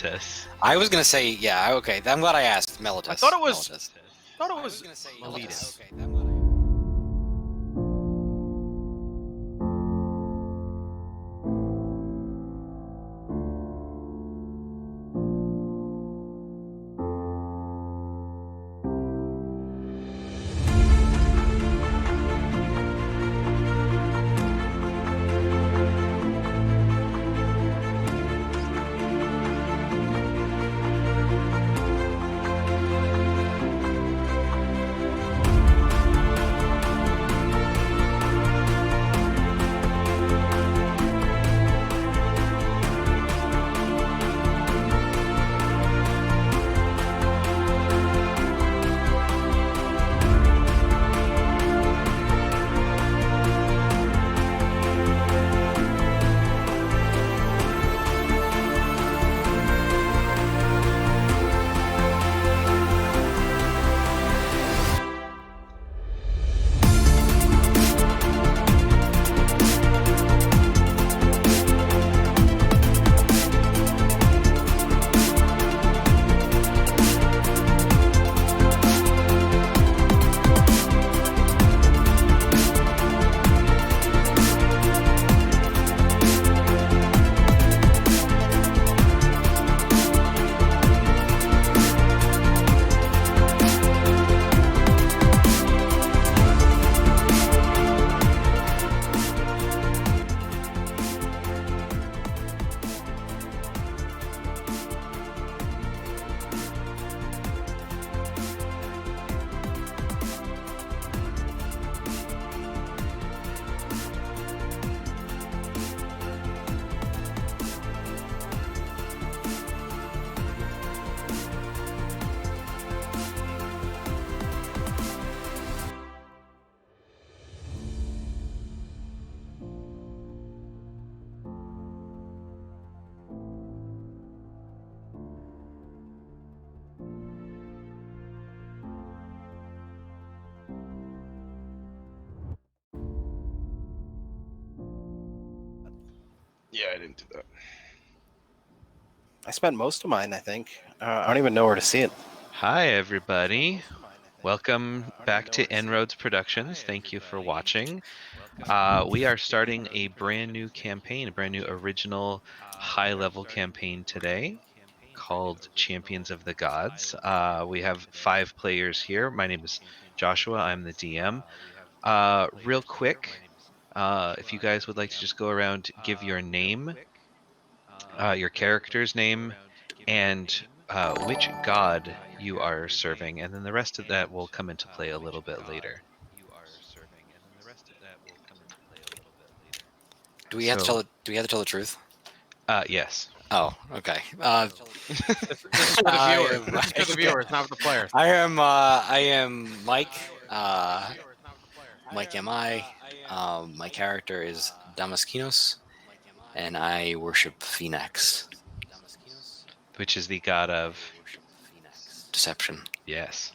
Meletus. I was gonna say, yeah, okay. I'm glad I asked. Meletus. I thought it was. Meletus. I thought it was Meletus. Meletus. Okay, I'm glad I... Yeah, I didn't do that. I spent most of mine, I think. I don't even know where to see it. Hi, everybody. Welcome back to En-ROADS Productions. Thank you for watching. We are starting a brand new campaign, a brand new original high-level campaign today called Champions of the Gods. We have 5 players here. My name is Joshua. I'm the DM. Real quick, if you guys would like to just go around, give your name, your character's name, and which god you are serving, and then the rest of that will come into play a little bit later. Do we have to tell? Do we have to tell the truth? Yes. Oh, okay. This is for the viewers. This is for the viewers, not for the players. I am Mike. Mike am I. My character is Damaskinos, and I worship Phoenix. Which is the god of Deception. yes.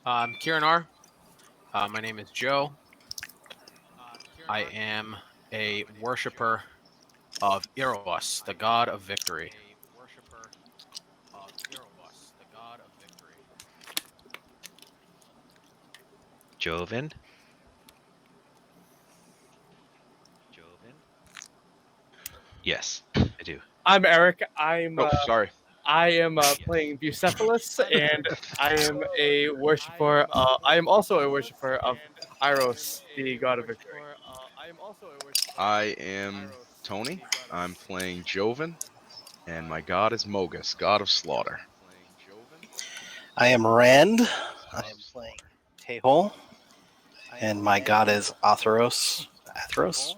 I'm Kieran R. My name is Joe. I am a worshiper of Eros, the god of victory. Joven. Yes, I do. I'm Eric. I'm Sorry. I am playing Bucephalus, and I am a worshiper. I am also a worshiper of Eros, the god of victory. I am Tony. I'm playing Joven, and my god is Mogus, god of slaughter. I am Rand. I am playing Tehol, and my god is Atheros,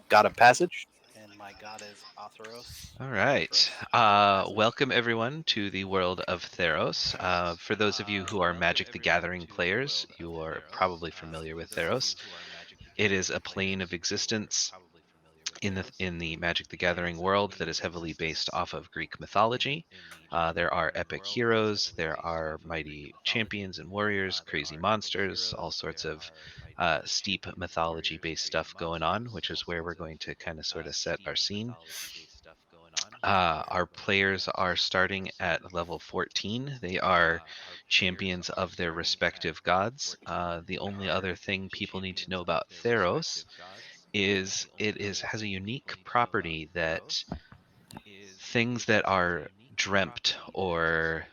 god of passage. And my god is Atheros. All right. Welcome, everyone, to the world of Theros. For those of you who are Magic the Gathering players, you are probably familiar with Theros. It is a plane of existence in the Magic the Gathering world that is heavily based off of Greek mythology. There are epic heroes, there are mighty champions and warriors, crazy monsters, all sorts of steep mythology-based stuff going on, which is where we're going to kind of sort of set our scene. Our players are starting at level 14. They are champions of their respective gods. The only other thing people need to know about Theros is has a unique property that things that are dreamt or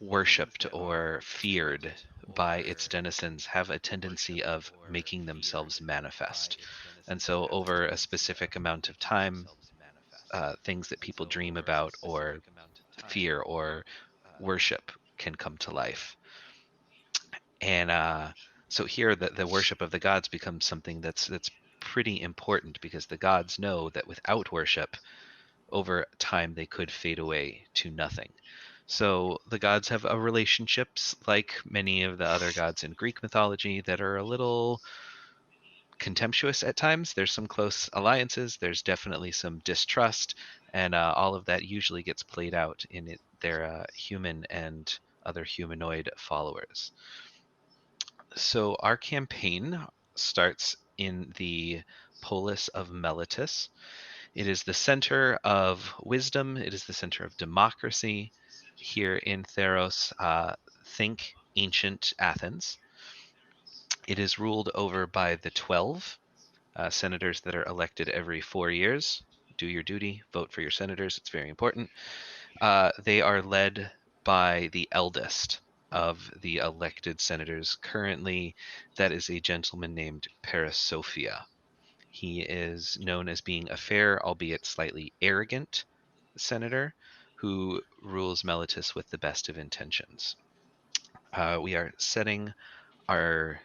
worshipped or feared by its denizens have a tendency of making themselves manifest. And so, over a specific amount of time, things that people dream about or fear or worship can come to life. And so here, the worship of the gods becomes something that's pretty important, because the gods know that without worship, over time they could fade away to nothing. So the gods have relationships like many of the other gods in Greek mythology that are a little contemptuous at times. There's some close alliances. There's definitely some distrust, and all of that usually gets played out in their human and other humanoid followers. So our campaign starts in the polis of Meletus. It is the center of wisdom. It is the center of democracy here in Theros. Think ancient Athens. It is ruled over by the 12 senators that are elected every 4 years. Do your duty, vote for your senators. It's very important. They are led by the eldest of the elected senators. Currently, that is a gentleman named Parasophia. He is known as being a fair, albeit slightly arrogant, senator who rules Meletus with the best of intentions. We are setting our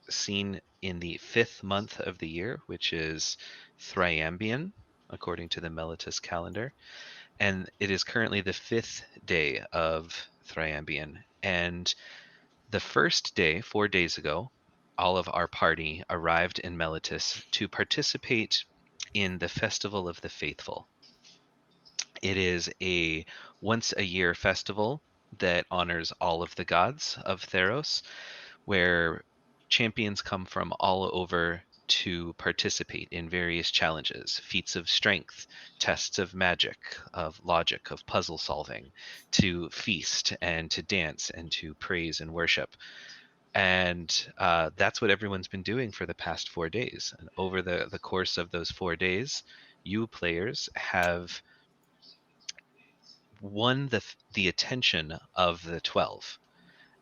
scene in the 5th month of the year, which is Thryambian, according to the Meletus calendar. And it is currently the 5th day of Thryambian. And the first day, 4 days ago, all of our party arrived in Meletus to participate in the Festival of the Faithful. It is a once a year festival that honors all of the gods of Theros, where champions come from all over to participate in various challenges, feats of strength, tests of magic, of logic, of puzzle solving, to feast and to dance and to praise and worship. And that's what everyone's been doing for the past 4 days. And over the course of those 4 days, you players have won the attention of the 12,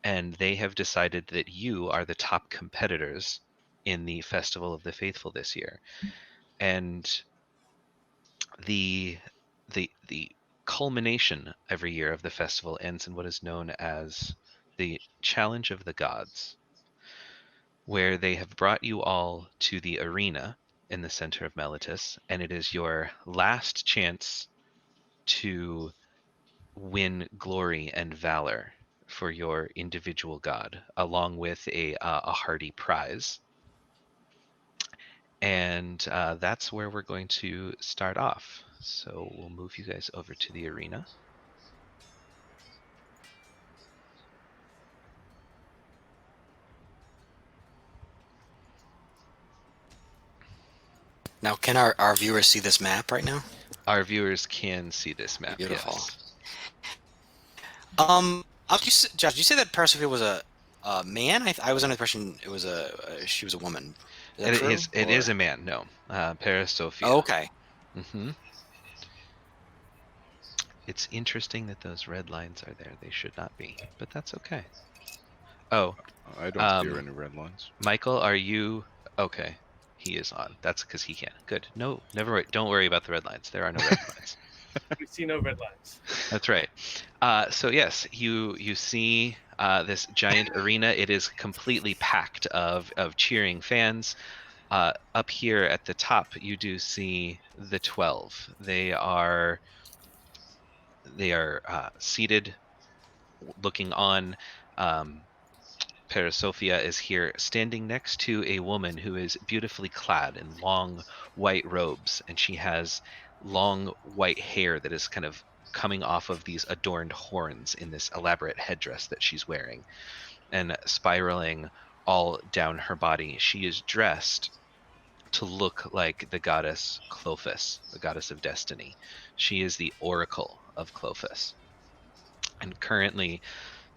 and they have decided that you are the top competitors in the Festival of the Faithful this year. And the culmination every year of the festival ends in what is known as the Challenge of the Gods, where they have brought you all to the arena in the center of Meletus, and it is your last chance to win glory and valor for your individual god, along with a hearty prize. And that's where we're going to start off. So we'll move you guys over to the arena. Now, can our viewers see this map right now? Our viewers can see this map. Beautiful. Yes. Josh, did you say that Parasophia was a man? I was under the impression it was she was a woman. Is that true? It is a man. No, Parasophia. Oh, okay. Mm-hmm. It's interesting that those red lines are there. They should not be, but that's okay. Oh, I don't hear any red lines. Michael, are you okay? He is on. That's because he can. Good. No, never. Don't worry about the red lines. There are no red lines. We see no red lines. That's right. So yes, you see this giant arena. It is completely packed of cheering fans. Up here at the top, you do see the 12. They are seated, looking on. Parasophia is here, standing next to a woman who is beautifully clad in long white robes, and she has long white hair that is kind of coming off of these adorned horns in this elaborate headdress that she's wearing, and spiraling all down her body. She is dressed to look like the goddess Clophis, the goddess of destiny. She is the oracle of Clophis. And currently,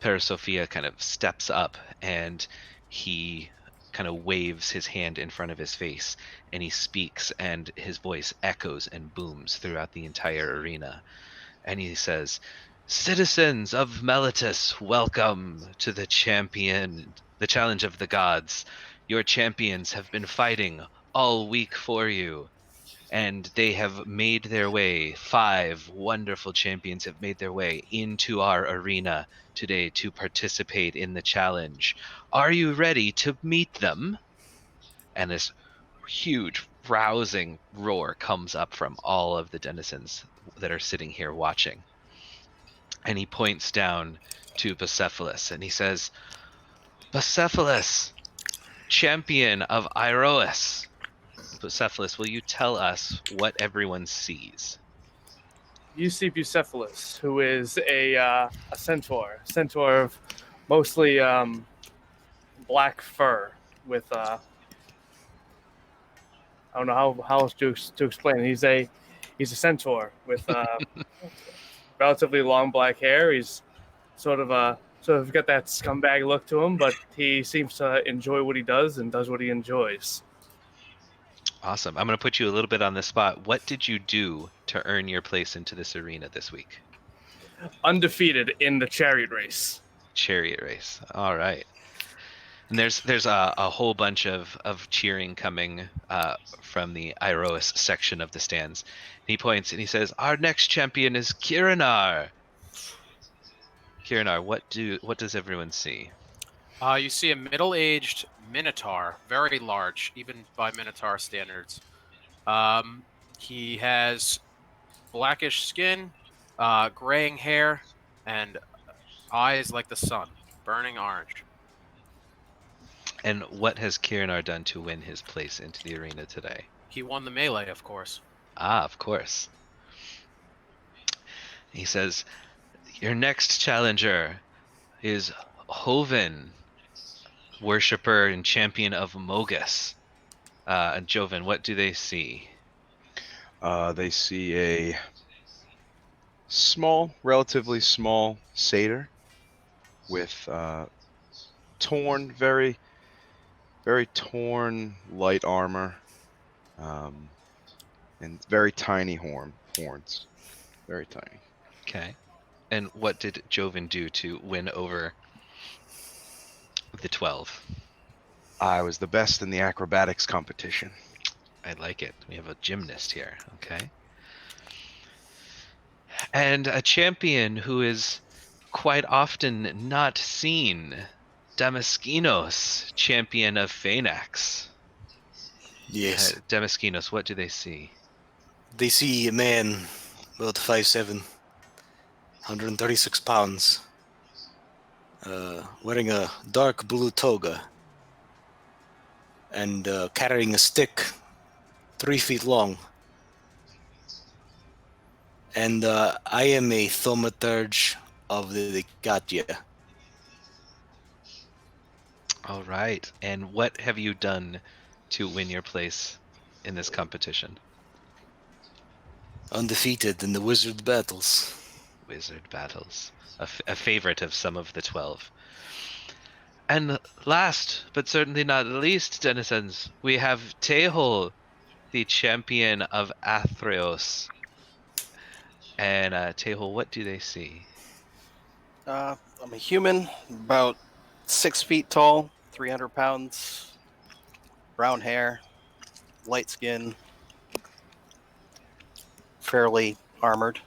Parasophia kind of steps up and he kind of waves his hand in front of his face and he speaks, and his voice echoes and booms throughout the entire arena. And he says, "Citizens of Meletus, welcome to the challenge of the gods. Your champions have been fighting all week for you, and they have made their way. 5 wonderful champions have made their way into our arena today to participate in the challenge. Are you ready to meet them?" And this huge, rousing roar comes up from all of the denizens that are sitting here watching. And he points down to Bucephalus and he says, "Bucephalus, champion of Iroas." Bucephalus, will you tell us what everyone sees? You see Bucephalus, who is a centaur of mostly black fur with I don't know how else to explain it. He's a centaur with relatively long black hair. He's sort of got that scumbag look to him, but he seems to enjoy what he does and does what he enjoys. Awesome. I'm going to put you a little bit on the spot. What did you do to earn your place into this arena this week? Undefeated in the chariot race. Chariot race. All right. And there's a whole bunch of cheering coming from the Iroas section of the stands. And he points and he says, "Our next champion is Kirinar." Kirinar, what does everyone see? You see a middle-aged minotaur, very large, even by minotaur standards. He has blackish skin, graying hair, and eyes like the sun, burning orange. And what has Kirinar done to win his place into the arena today? He won the melee, of course. Ah, of course. He says, "Your next challenger is Hoven, worshipper and champion of Mogus." And Joven, what do they see? They see a relatively small satyr with torn, very torn light armor, and very tiny horns. Very tiny. Okay. And what did Joven do to win over the 12? I was the best in the acrobatics competition. I like it. We have a gymnast here. Okay. And a champion who is quite often not seen, Damaskinos, champion of Phaenax. Yes. Damaskinos, what do they see? They see a man about 5'7", 136 pounds, wearing a dark blue toga and carrying a stick 3 feet long. And I am a thaumaturge of the Katya. All right. And what have you done to win your place in this competition? Undefeated in the wizard battles. Wizard battles. A favorite of some of the 12. And last, but certainly not least, denizens, we have Tehol, the champion of Athreos. And Tehol, what do they see? I'm a human, about 6 feet tall, 300 pounds, brown hair, light skin, fairly armored.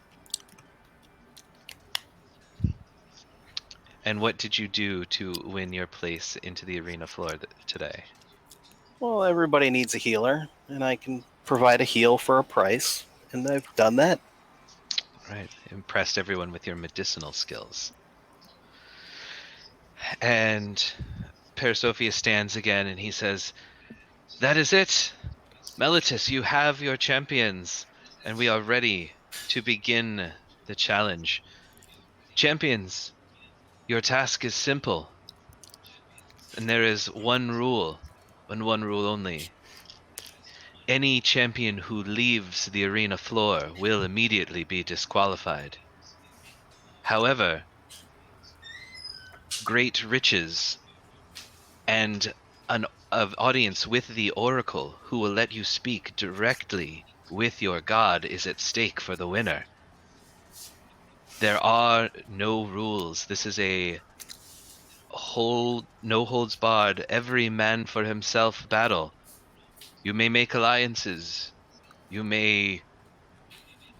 And what did you do to win your place into the arena floor today? Well, everybody needs a healer, and I can provide a heal for a price, and I've done that. Right. Impressed everyone with your medicinal skills. And Parasophia stands again and he says, "That is it. Meletus, you have your champions, and we are ready to begin the challenge. Champions, your task is simple. And there is one rule, and one rule only. Any champion who leaves the arena floor will immediately be disqualified. However, great riches and an audience with the Oracle who will let you speak directly with your god is at stake for the winner. There are no rules. This is a no holds barred, every man for himself battle. You may make alliances. You may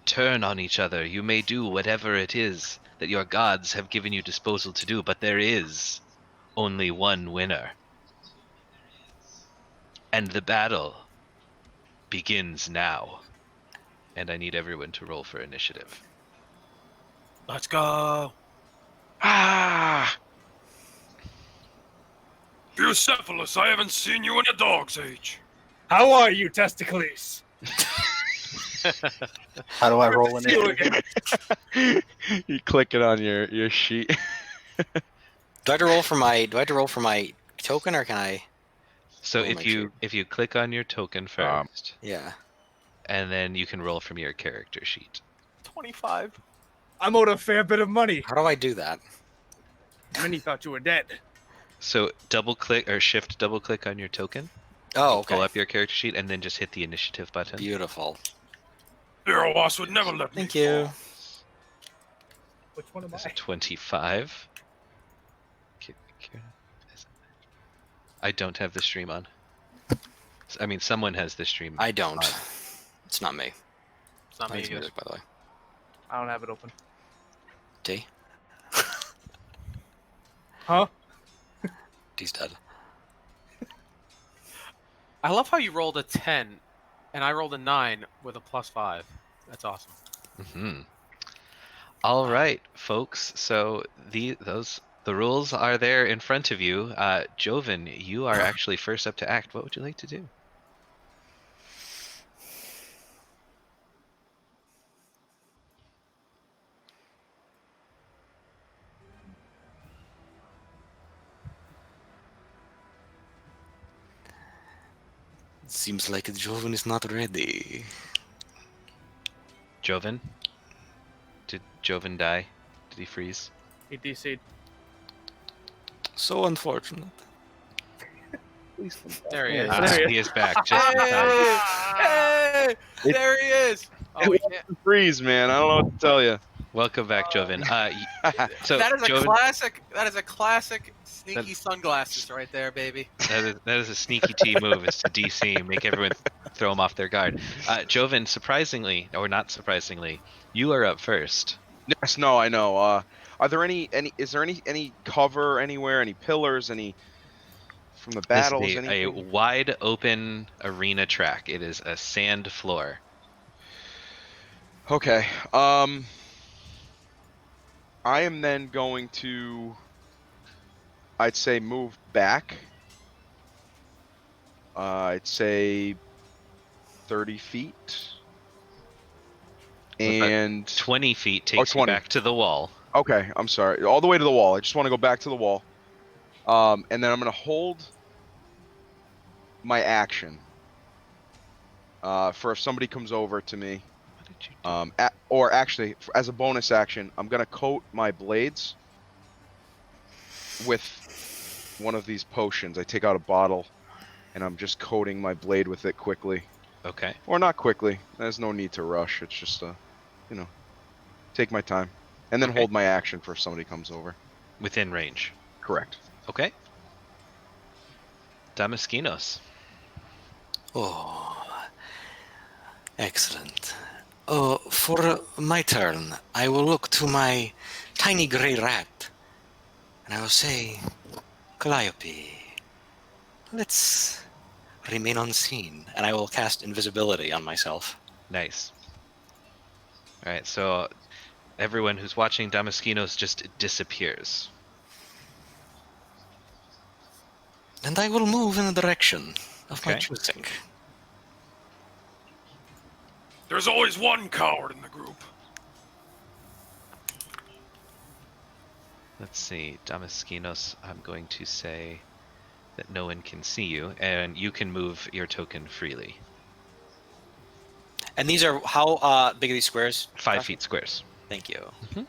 turn on each other. You may do whatever it is that your gods have given you disposal to do, but there is only one winner. And the battle begins now. And I need everyone to roll for initiative. Let's go. Ah! Bucephalus, I haven't seen you in a dog's age. How are you, testicles? How do I roll in You it? again. You click it on your sheet. Do I have to roll for my token, or can I? So Roll my if you click on your token first, Yeah. and then you can roll from your character sheet. 25. I'm owed a fair bit of money. How do I do that? Many thought you were dead. So double click or shift double click on your token. Oh, okay. Pull up your character sheet and then just hit the initiative button. Beautiful. Eros would never let Thank me you. fall. Which one am There's I? a 25. I don't have the stream on. I mean, someone has the stream. I don't. It's not me. It's not me It's either. music, by the way. I don't have it open. D. Huh? D's dead. I love how you rolled a 10, and I rolled a 9 with a +5. That's awesome. Mm-hmm. All right, folks. So the rules are there in front of you. Joven, you are actually first up to act. What would you like to do? Seems like Joven is not ready. Joven? Did Joven die? Did he freeze? He DC'd. So unfortunate. There he Yeah, is. there he is. He is back just in time. Hey! There he is! Oh, we can't. Freeze, man. I don't know what to tell you. Welcome back, Joven. So That is a Joven, classic. That is a classic sneaky sunglasses right there, baby. that is a sneaky T move. Is to DC, make everyone throw them off their guard. Joven, surprisingly or not surprisingly, you are up first. Yes, no, I know. Are there any? Is there any cover anywhere? Any pillars? Any from the battles? This is a anything? wide open arena track. It is a sand floor. Okay. I am then going to, I'd say, move back. I'd say 30 feet. And 20 feet takes you 20. back to the wall. okay, I'm sorry, all the way to the wall. I just want to go back to the wall. And then I'm gonna hold my action. For if somebody comes over to me. What did you do? Or actually, as a bonus action, I'm gonna coat my blades with one of these potions. I take out a bottle, and I'm just coating my blade with it quickly, Okay. or not quickly. There's no need to rush. It's just take my time, and then Okay. hold my action for if somebody comes over. Within range. Correct. Okay. Damaskinos. Oh, excellent. Oh, for my turn, I will look to my tiny gray rat, and I will say, Calliope, let's remain unseen, and I will cast invisibility on myself. Nice. All right, so everyone who's watching Damaskinos just disappears. And I will move in the direction of my Okay. choosing. There's always one coward in the group. Let's see, Damaskinos, I'm going to say that no one can see you, and you can move your token freely. And these are how big are these squares? 5 Josh? feet squares. Thank you. Mhm.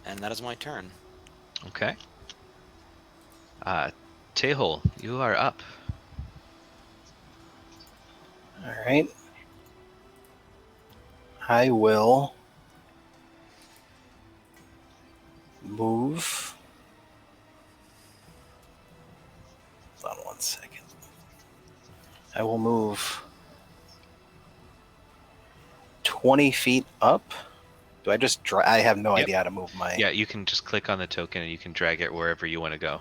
And that is my turn. Okay. Tehol, you are up. All right. I will move. Hold on 1 second. I will move 20 feet up. Do I just I have no Yep. idea how to move my. Yeah, you can just click on the token and you can drag it wherever you want to go.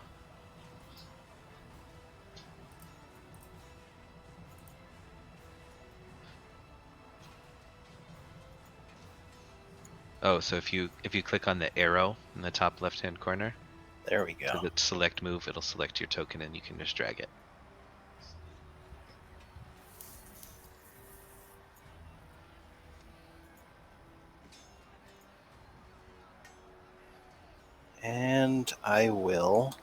Oh, so if you click on the arrow in the top left-hand corner, There we go. to the select move, it'll select your token and you can just drag it. And I will.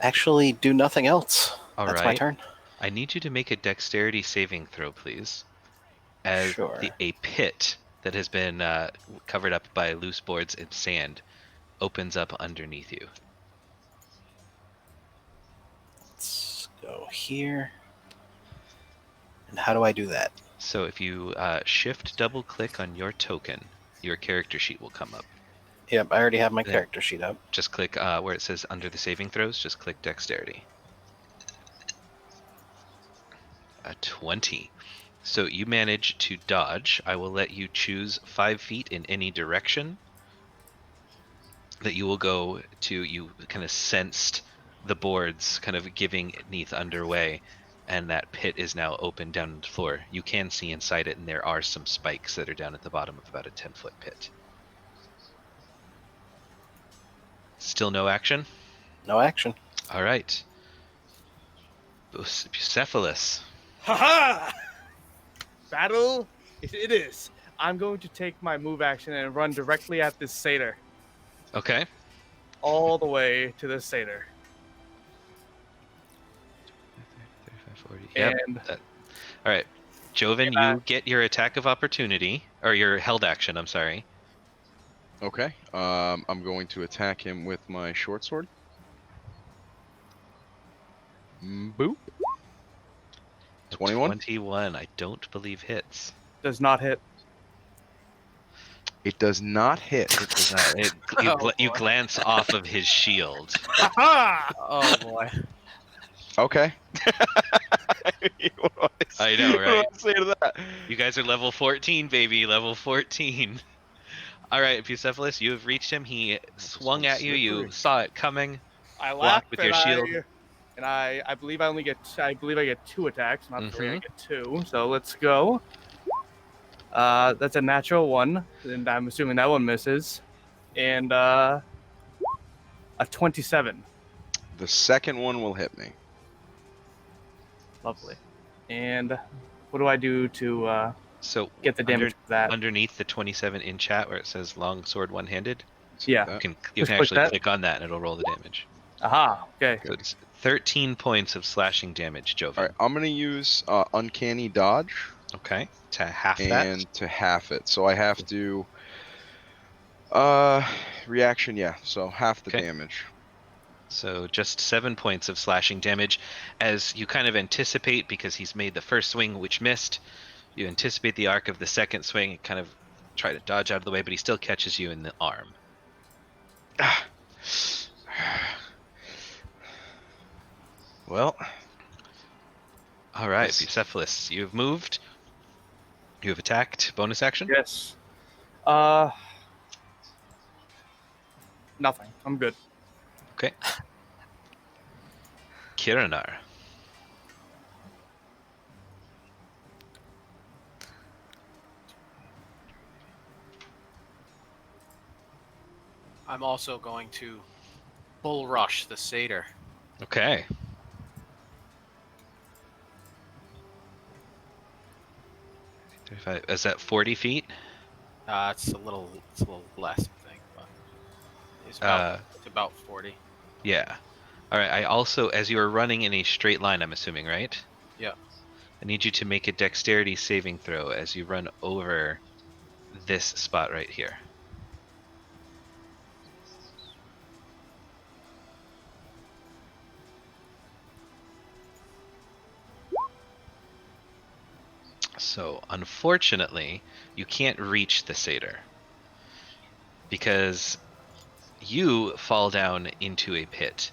Actually, do nothing else. All That's my right. turn. I need you to make a dexterity saving throw, please. As Sure. a pit that has been covered up by loose boards and sand opens up underneath you. Let's go here. And how do I do that? So if you shift double click on your token, your character sheet will come up. Yep, I already have my Yeah. character sheet up. Just click where it says under the saving throws, just click dexterity. A 20. So you manage to dodge. I will let you choose 5 feet in any direction that you will go to. You kind of sensed the boards kind of giving Neath underway, and that pit is now open down the floor. You can see inside it, and there are some spikes that are down at the bottom of about a 10-foot pit. Still no action? No action. All right. Bucephalus. Haha! Battle it is. I'm going to take my move action and run directly at this satyr. Okay. All the way to this satyr. 35, 40. Yep. And All right. Joven, Yeah. you get your attack of opportunity, or your held action, I'm sorry. Okay. I'm going to attack him with my short sword. Boop. 21. 21, I don't believe hits. does not hit. It does not hit. It does not. You, Oh, you boy. glance off of his shield. Haha! Oh boy. Okay. What do I know, what do right? I say to that? You guys are level 14, baby. Level 14. All right, Bucephalus, you have reached him. He swung at you. You slippery. saw it coming. I Block laugh with and your shield. I believe I only get I get 2 attacks, not 3. I Mhm. get 2. So let's go. That's a natural 1, and I'm assuming that one misses. And a 27. The second one will hit me. Lovely. And what do I do to So get the damage for that? underneath the 27 in chat where it says long sword one-handed, Yeah. you can Just click actually that? click on that and it'll roll the damage. Aha. Okay. So it's 13 points of slashing damage, Joven. All right. I'm gonna use uncanny dodge Okay, to half that. and to half it. So I have to. Reaction. Yeah. So half the Okay. damage. So just 7 points of slashing damage as you kind of anticipate, because he's made the first swing, which missed. You anticipate the arc of the second swing and kind of try to dodge out of the way, but he still catches you in the arm. Well, All right, Yes. Bucephalus, you've moved. You have attacked. Bonus action? Yes. Nothing. I'm good. Okay. Kiranar. I'm also going to bull rush the satyr. Okay. 35. Is that 40 feet? It's a little less, I think, but it's about 40. Yeah. All right. I also, as you are running in a straight line, I'm assuming, right? Yeah. I need you to make a dexterity saving throw as you run over this spot right here. So, unfortunately, you can't reach the satyr because you fall down into a pit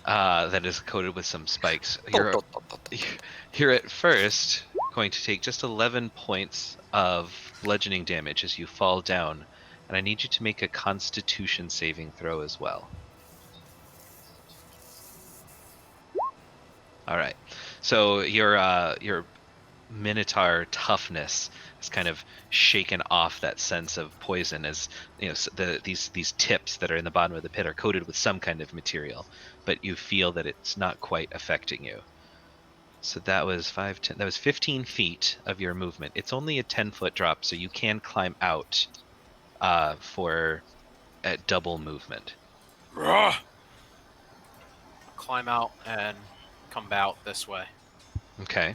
that is coated with some spikes. You're at first going to take just 11 points of bludgeoning damage as you fall down, and I need you to make a Constitution saving throw as well. All right. So your Minotaur toughness has kind of shaken off that sense of poison, as you know these tips that are in the bottom of the pit are coated with some kind of material, but you feel that it's not quite affecting you. So that was 5, 10, that was 15 feet of your movement. It's only a 10-foot drop, so you can climb out for at double movement. Rah! Climb out and come out this way. Okay.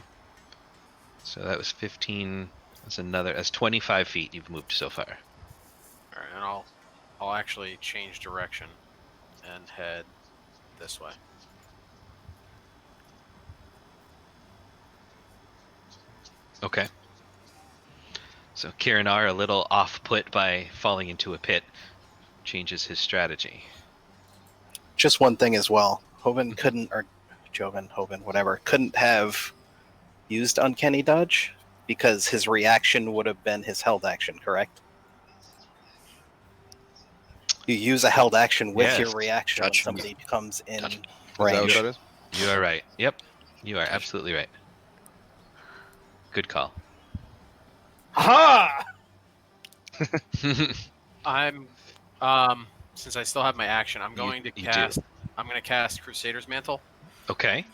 So that was 15. That's 25 feet you've moved so far. All right, and I'll actually change direction and head this way. Okay. So Kirinar, a little off-put by falling into a pit, changes his strategy. Just one thing as well. Hoven couldn't, or Hoven, whatever, couldn't have used Uncanny Dodge because his reaction would have been his held action, correct? You use a held action with Yes. your reaction Touch. when somebody comes in Is that what range. that is? You are right. Yep. You are absolutely right. Good call. Ha! I'm since I still have my action, I'm going to you cast. do. I'm going to cast Crusader's Mantle. Okay.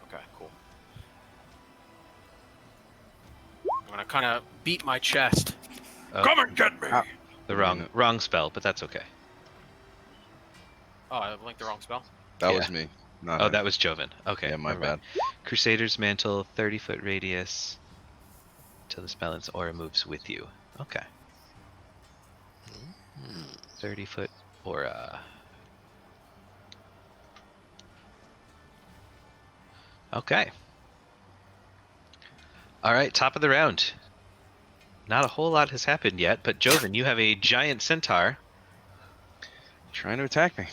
Okay, cool. I'm gonna kind of beat my chest. Come and get me! The wrong spell, but that's okay. Oh, I linked the wrong spell. That Yeah. was me. Not Oh, him. that was Joven. Okay. Yeah, my never mind. bad. Crusader's Mantle, 30-foot radius until this balance aura moves with you. Okay. 30-foot aura. Okay. All right, top of the round. Not a whole lot has happened yet, but Joven, you have a giant centaur. Trying to attack me.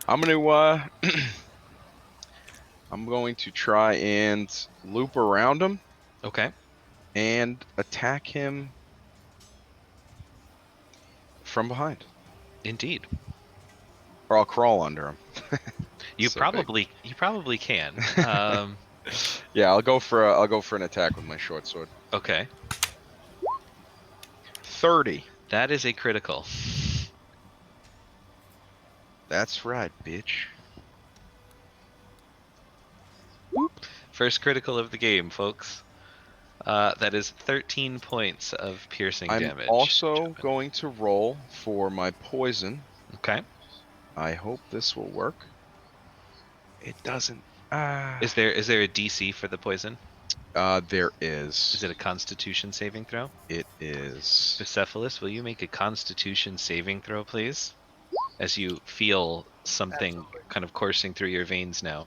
I'm gonna I'm going to try and loop around him Okay. and attack him from behind. Indeed. Or I'll crawl under him. You So big. probably can. Yeah, I'll go for an attack with my short sword. Okay. 30. That is a critical. That's right, bitch. First critical of the game, folks. That is 13 points of piercing I'm damage. also Joven. going to roll for my poison. Okay. I hope this will work. It doesn't. Is there a DC for the poison? There is. Is it a Constitution saving throw? It is. Bucephalus, will you make a Constitution saving throw, please? As you feel something Absolutely. kind of coursing through your veins now.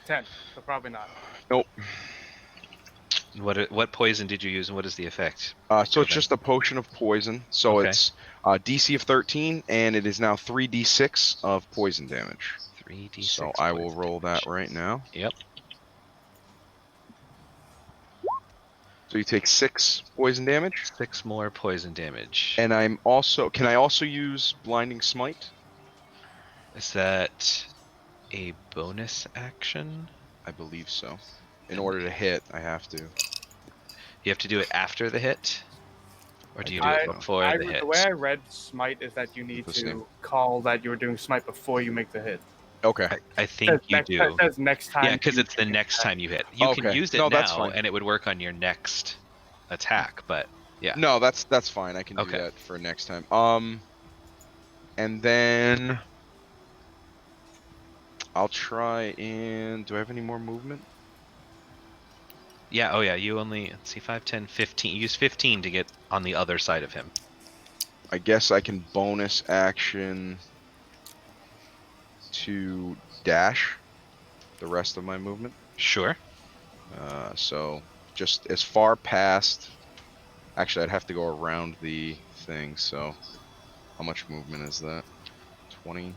10, so probably not. Nope. What poison did you use, and what is the effect? So it's Okay. just a potion of poison. So Okay. it's DC of 13, and it is now 3d6 of poison damage. 3d6. So I will poison roll damage. that right now. Yep. So you take 6 poison damage, 6 more poison damage. and I'm also. Can I also use blinding smite? Is that a bonus action? I believe so. In order to hit, I have to. You have to do it after the hit? Or do you do it before the hit? The way I read smite is that you need The to same. call that you were doing smite before you make the hit. Okay. I think you do. It says next time. Yeah, because you it's the make next that. time you hit. You can Okay. use it No, that's now, fine. and it would work on your next attack. But yeah, No, that's fine. I can do Okay. that for next time. And then I'll try and do I have any more movement? yeah. Oh yeah, you only let's see 5, 10, 15. You use 15 to get on the other side of him. I guess I can bonus action to dash the rest of my movement. Sure. So just as far past. Actually, I'd have to go around the thing. So how much movement is that? 20,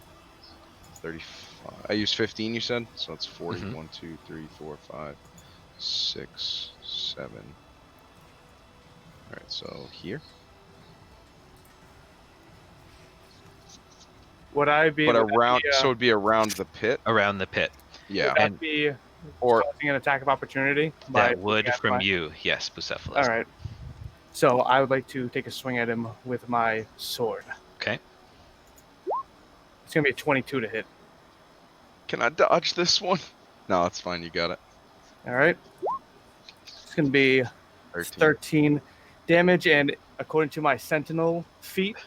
35. I used 15. You said so. It's 40. Mhm. 1, 2, 3, 4, 5, 6, 7. All right. So here. Would I be? But would that around, be, so it'd be around the pit. Around the pit. Yeah. would that and- be Or causing an attack of opportunity? by That would looking at from my- you. Yes, Bucephalus. All right. So I would like to take a swing at him with my sword. Okay. It's gonna be a 22 to hit. can I dodge this one? No, it's fine. You got it. All right. It's gonna be 13. 13 damage, and according to my Sentinel feat,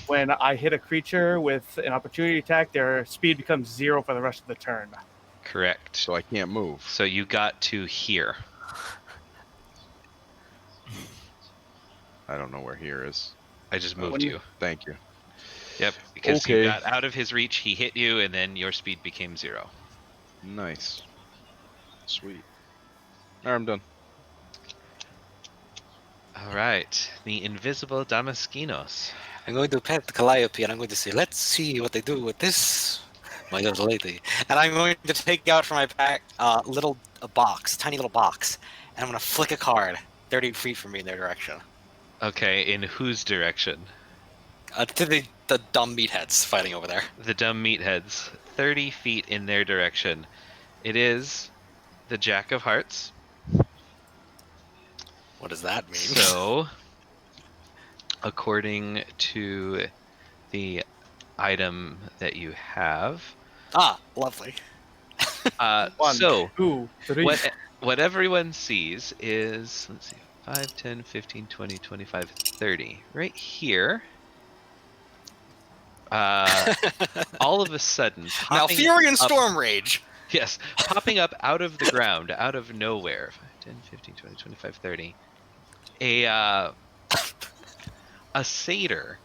when I hit a creature with an opportunity attack, their speed becomes 0 for the rest of the turn. Correct. So I can't move. So you got to here. I don't know where here is. I just When moved you- you. Thank you. Yep. Because you Okay. got out of his reach, he hit you, and then your speed became 0. Nice. Sweet. Alright, I'm done. All right. The invisible Damaskinos. I'm going to pet Calliope and I'm going to say, let's see what they do with this, my little lady. And I'm going to take out from my pack a box, tiny little box, and I'm going to flick a card 30 feet from me in their direction. Okay, in whose direction? To the dumb meatheads fighting over there. The dumb meatheads. 30 feet in their direction. It is the Jack of Hearts. What does that mean? So, according to the item that you have, Lovely. One, so 2, 3. what everyone sees is, let's see, 5, 10, 15, 20, 25, 30. Right here, all of a sudden, Now, popping Fury and up- Storm Rage. Yes, popping up out of the ground, out of nowhere. 5, 10, 15, 20, 25, 30. A satyr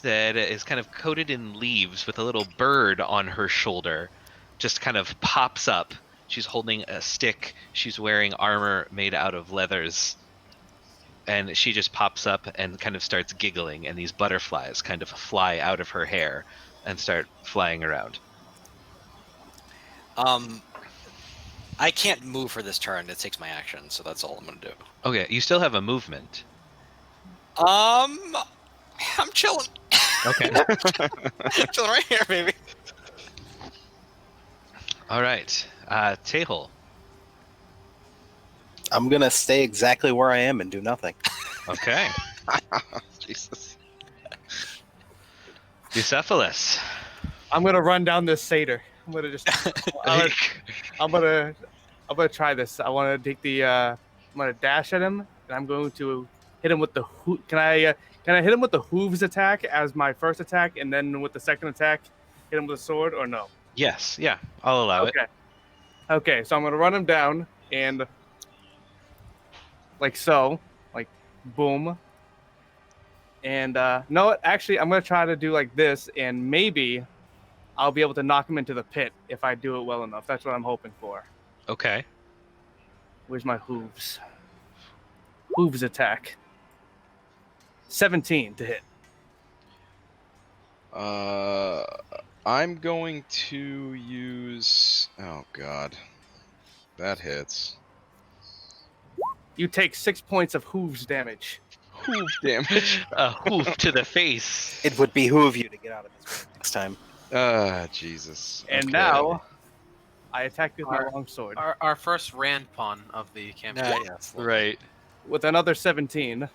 that is kind of coated in leaves with a little bird on her shoulder just kind of pops up. She's holding a stick. She's wearing armor made out of leathers. And she just pops up and kind of starts giggling, and these butterflies kind of fly out of her hair and start flying around. I can't move for this turn. It takes my action, so that's all I'm gonna do. Okay, you still have a movement. I'm chilling. Okay. Chilling right here, baby. All right. Tehol. I'm gonna stay exactly where I am and do nothing. Okay. Jesus. Bucephalus. I'm gonna run down this satyr. I'm gonna just. I'm gonna try this. I want to take the. I'm gonna dash at him, and I'm going to hit him with the. Can I hit him with the hooves attack as my first attack, and then with the second attack, hit him with a sword, or no? Yes, yeah, I'll allow it. Okay. Okay, so I'm gonna run him down, and like so, like boom. And no, actually, I'm gonna try to do like this, and maybe I'll be able to knock him into the pit if I do it well enough. That's what I'm hoping for. Okay. Where's my hooves? Hooves attack. 17 to hit. I'm going to use. Oh God, that hits. You take 6 points of hooves damage. Hoof damage. A hoof to the face. It would behoove you to get out of this way next time. Jesus. And Okay. now I attack with my Our- longsword Our first Rand pawn of the campaign. Yes. Right. with another 17.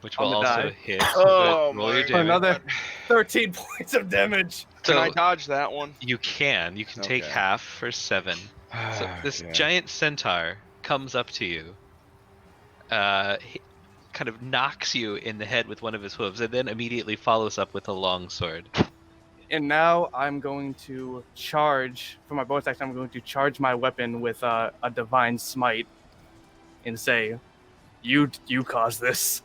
which On will the also die. hit. So Oh roll your my damage. Another 13 points of damage. Can I So dodge that one? you can take Okay. half for 7. So this Okay. giant centaur comes up to you, kind of knocks you in the head with one of his hooves, and then immediately follows up with a long sword. And now I'm going to charge, for my bonus action, I'm going to charge my weapon with a divine smite and say, you caused this.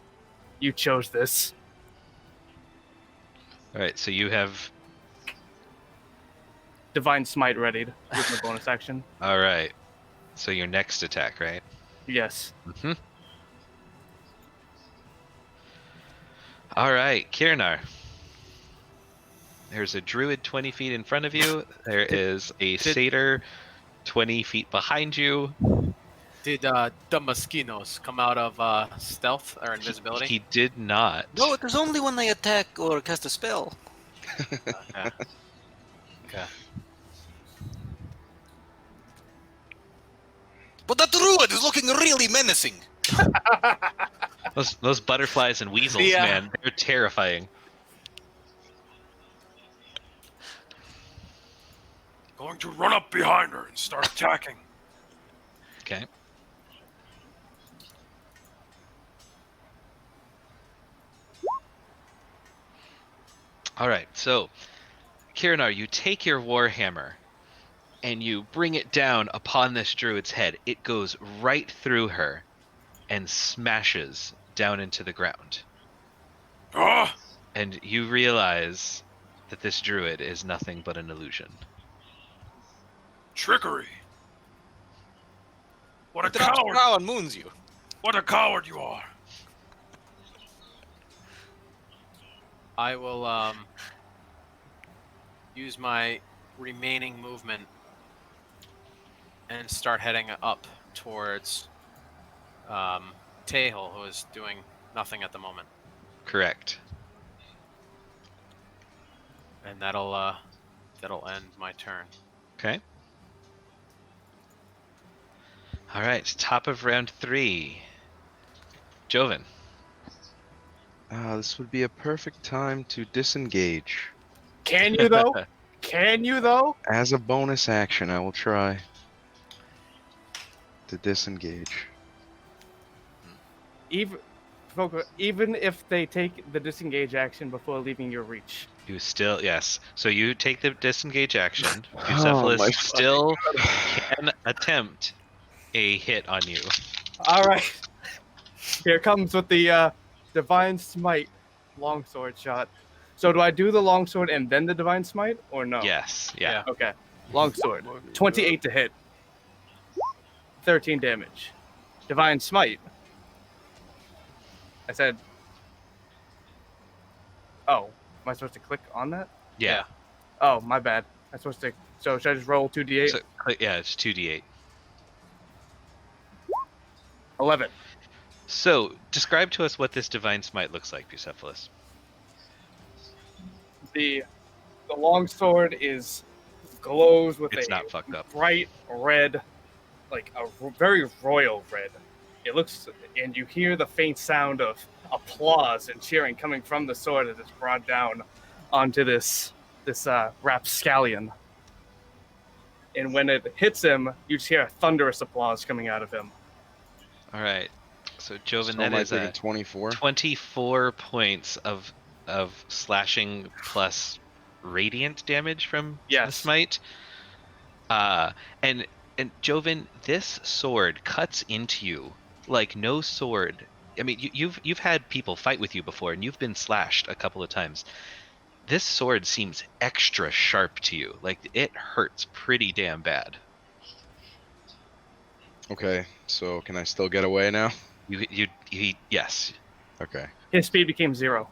You chose this. All right, so you have. Divine smite readied with my bonus action. All right, so your next attack, right? Yes. Mm-hmm. All right, Kirnar. There's a druid 20 feet in front of you. There is a satyr 20 feet behind you. Did the mosquitoes come out of stealth or invisibility? He did not. No, it is only when I attack or cast a spell. Okay. Okay. But that druid is looking really menacing. Those butterflies and weasels, Yeah. man, they're terrifying. Going to run up behind her and start attacking. Okay. All right, so Kirinar, you take your warhammer and you bring it down upon this druid's head. It goes right through her and smashes down into the ground. Ah! And you realize that this druid is nothing but an illusion. Trickery. What a It drops coward! brow and moons you. What a coward you are! I will use my remaining movement and start heading up towards Tehol, who is doing nothing at the moment, Correct. and that'll end my turn. Okay. All right, top of round 3. Joven. This would be a perfect time to disengage. Can you though? Can you though? As a bonus action, I will try to disengage. Even if they take the disengage action before leaving your reach. You still, yes. So you take the disengage action. Oh, Bucephalus my still can attempt a hit on you. All right. Here comes with the divine smite longsword shot. So do I do the longsword and then the divine smite, or no? Yes, yeah. Okay. Longsword. 28 to hit. 13 damage. Divine smite. I said. Oh, am I supposed to click on that? Yeah. Oh, my bad. I'm supposed to. So should I just roll 2d8? So, yeah, it's 2d8. 11. So, describe to us what this divine smite looks like, Bucephalus. The longsword glows with It's a not fucked up. bright red, like a very royal red. It looks, and you hear the faint sound of applause and cheering coming from the sword as it's brought down onto this rapscallion. And when it hits him, you just hear a thunderous applause coming out of him. All right. So, Joven, So that am I is taking a 24. 24 points of slashing plus radiant damage from the Yes. smite. And Joven, this sword cuts into you like no sword. I mean, you've had people fight with you before, and you've been slashed a couple of times. This sword seems extra sharp to you. Like, it hurts pretty damn bad. Okay, so can I still get away now? Yes. Okay. His speed became 0.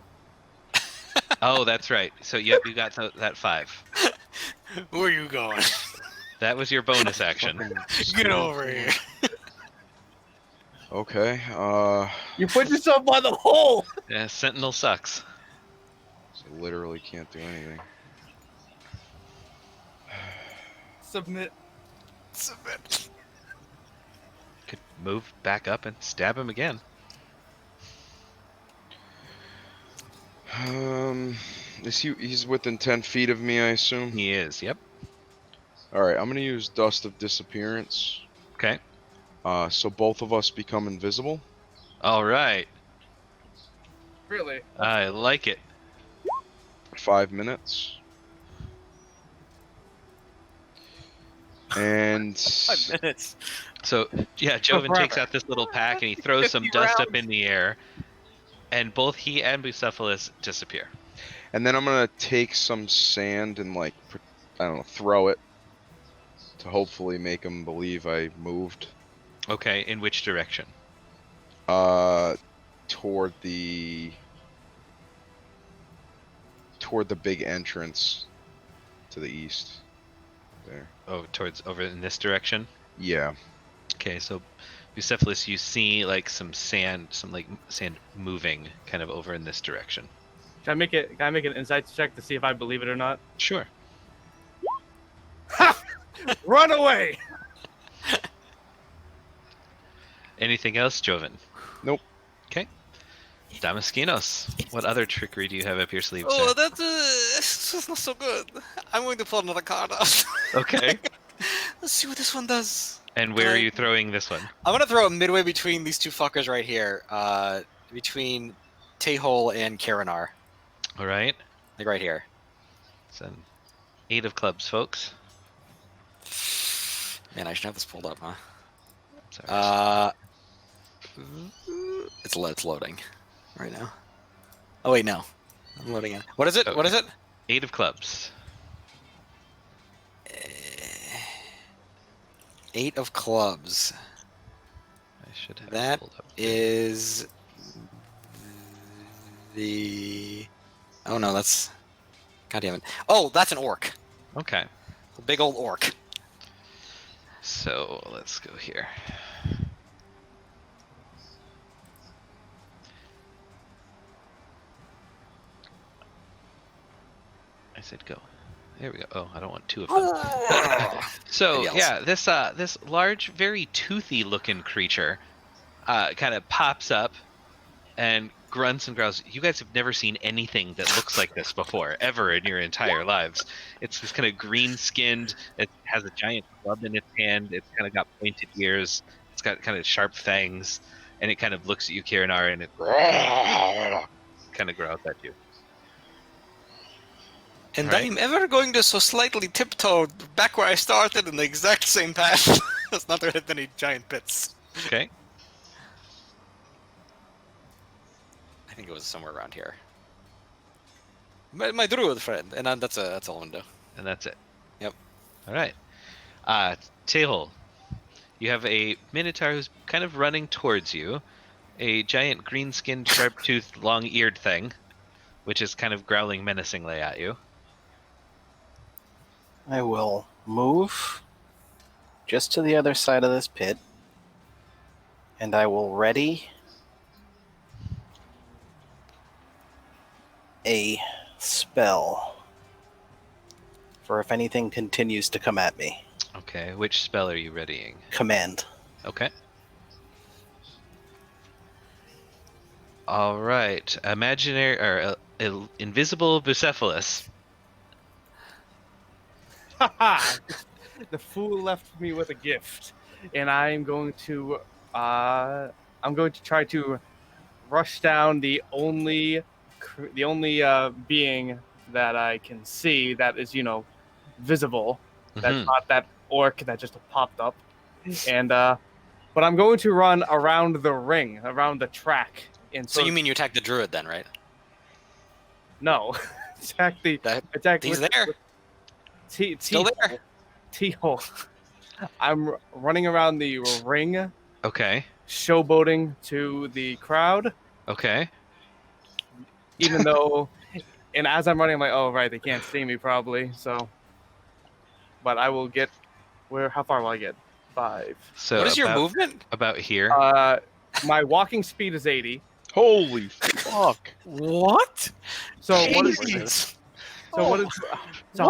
Oh, that's right. So yep, you got that 5. Where are you going? That was your bonus action. Get over here. Okay, You put yourself by the hole! Yeah, Sentinel sucks. so literally can't do anything. Submit. Submit. Could move back up and stab him again. Is he's within 10 feet of me, I assume? He is. Yep. Alright, I'm gonna use Dust of Disappearance. Okay. So both of us become invisible. All right. Really? I like it. 5 minutes. And 5 minutes. So yeah, Joven forever. takes out this little pack and he throws some 50 dust up rounds. in the air, and both he and Bucephalus disappear. and then I'm gonna take some sand and like I don't know, throw it to hopefully make him believe I moved. Okay. In which direction? Toward the big entrance to the east. There. Oh, towards over in this direction. Yeah. Okay. So Bucephalus, you see like some sand moving kind of over in this direction. Can I make an insight check to see if I believe it or not? Sure. Run away! Anything else, Joven? Nope. Okay. Damaskinos, what other trickery do you have up your sleeve, Oh, sir? that's not so good. I'm going to pull another card out. Okay. Let's see what this one does. And where are you throwing this one? I'm gonna throw it midway between these two fuckers right here. Between Tehol and Karanar. All right. Like right here. It's an 8 of clubs, folks. Man, I should have this pulled up, huh? Sorry. It's loading right now. Oh wait, no. I'm loading it. What is it? What is it? 8 of clubs. 8 of clubs. I should have That it pulled up. is the. Oh no, that's. God damn it. Oh, that's an orc. Okay. A big old orc. So let's go here. I said go. There we go. Oh, I don't want 2 of them. So Maybe else. yeah, this large, very toothy looking creature kind of pops up and grunts and growls. You guys have never seen anything that looks like this before, ever in your entire lives. It's this kind of green skinned. It has a giant club in its hand. It's kind of got pointed ears. It's got kind of sharp fangs, and it kind of looks at you, Kiranar, and it kind of growls at you. And Right. I'm ever going to so slightly tiptoe back where I started in the exact same path. It's not to hit any giant pits. Okay. I think it was somewhere around here. My druid friend, and that's all I'm gonna do. And that's it. Yep. All right. Tehol, you have a minotaur who's kind of running towards you, a giant green-skinned, sharp-toothed, long-eared thing, which is kind of growling menacingly at you. I will move just to the other side of this pit, and I will ready a spell for if anything continues to come at me. Okay, which spell are you readying? Command. Okay. All right. Imaginary or invisible Bucephalus. Haha! The fool left me with a gift, and I'm going to try to rush down the only being that I can see that is visible. That's Mhm. not that orc that just popped up, and but I'm going to run around the ring, around the track, and So you mean you attack the druid then, right? no, attack He's with- there. with Still there. T-hole. I'm running around the ring, Okay. showboating to the crowd, Okay. even though, and as I'm running, I'm like, oh, right, they can't see me probably, so, but I will get, how far will I get? 5. So What is your about, movement? about here. My walking speed is 80, Holy fuck! What? so what is, Jesus. so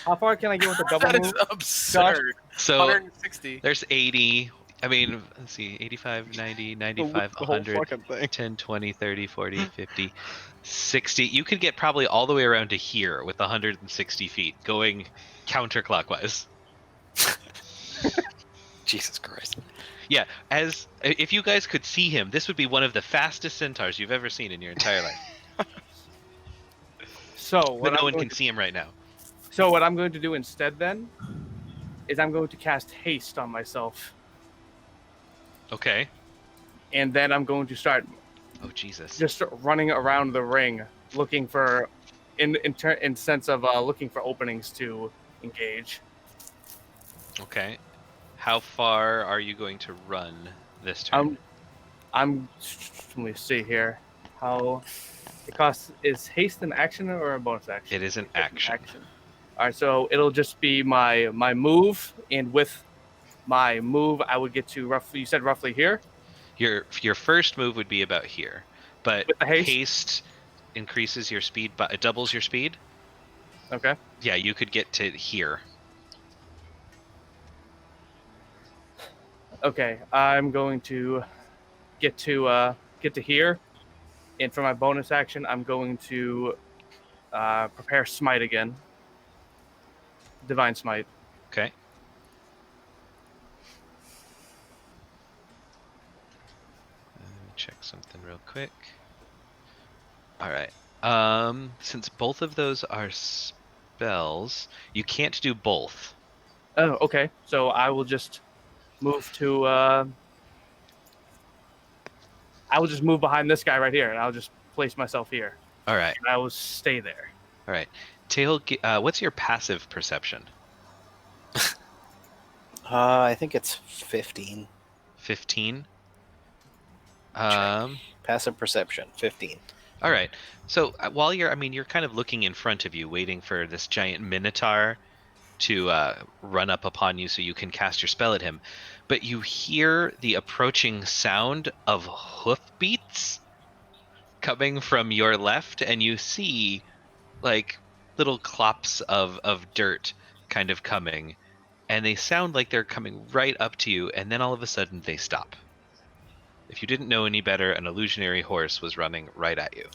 how far can I get with the double That move? is absurd. So 160. there's 80. I mean, let's see, 85, 90, 95, the whole 100, fucking thing. 10, 20, 30, 40, 50, 60. You could get probably all the way around to here with 160 feet going counterclockwise. Jesus Christ. Yeah, as if you guys could see him, this would be one of the fastest centaurs you've ever seen in your entire life. So But what no I'm one going can to, see him right now. so what I'm going to do instead then is I'm going to cast haste on myself, Okay. and then I'm going to start Oh Jesus. just running around the ring, looking for, in sense of looking for openings to engage. Okay. How far are you going to run this turn? Let me see here. How it costs is haste an action or a bonus action? It is an It's an action. All right, so it'll just be my move, and with my move, I would get to roughly. You said roughly here. Your first move would be about here, but With the haste? haste increases your speed, but it doubles your speed. Okay. Yeah, you could get to here. Okay, I'm going to get to here, and for my bonus action, I'm going to prepare smite again. Divine smite. Okay. Check something real quick. All right. Since both of those are spells, you can't do both. Oh, okay. So I will just move to. I will just move behind this guy right here, and I'll just place myself here. All right. And I will stay there. All right. Tehol, what's your passive perception? I think it's 15. 15. Passive perception, 15. All right. So while you're kind of looking in front of you, waiting for this giant minotaur to run up upon you so you can cast your spell at him, but you hear the approaching sound of hoofbeats coming from your left, and you see like little clops of dirt kind of coming, and they sound like they're coming right up to you, and then all of a sudden they stop. If you didn't know any better, an illusionary horse was running right at you.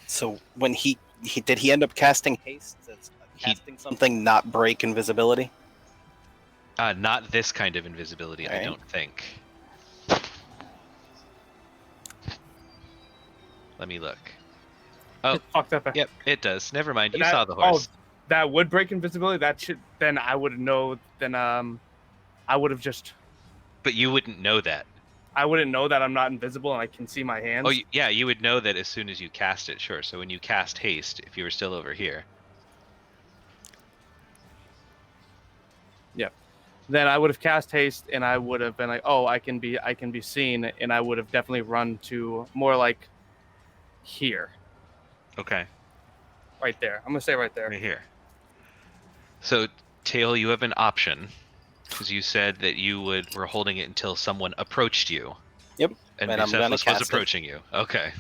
So when he did he end up casting haste? That's casting something not break invisibility? Not this kind of invisibility, I Alright. don't think. Let me look. Oh, It's fucked up. yep, it does. Never mind. You That- saw the horse. Oh, that would break invisibility. That should. Then I would know. Then I would have just. But you wouldn't know that. I wouldn't know that I'm not invisible and I can see my hands. Oh, yeah, you would know that as soon as you cast it, sure. So when you cast haste, if you were still over here. Then I would have cast haste and I would have been like, oh, I can be seen, and I would have definitely run to more like here, Okay. right there. I'm gonna say right there. Right here. So, Tail, you have an option, because you said that you were holding it until someone approached you. Yep. And And I'm gonna Bucephalus cast was it. approaching you. Okay.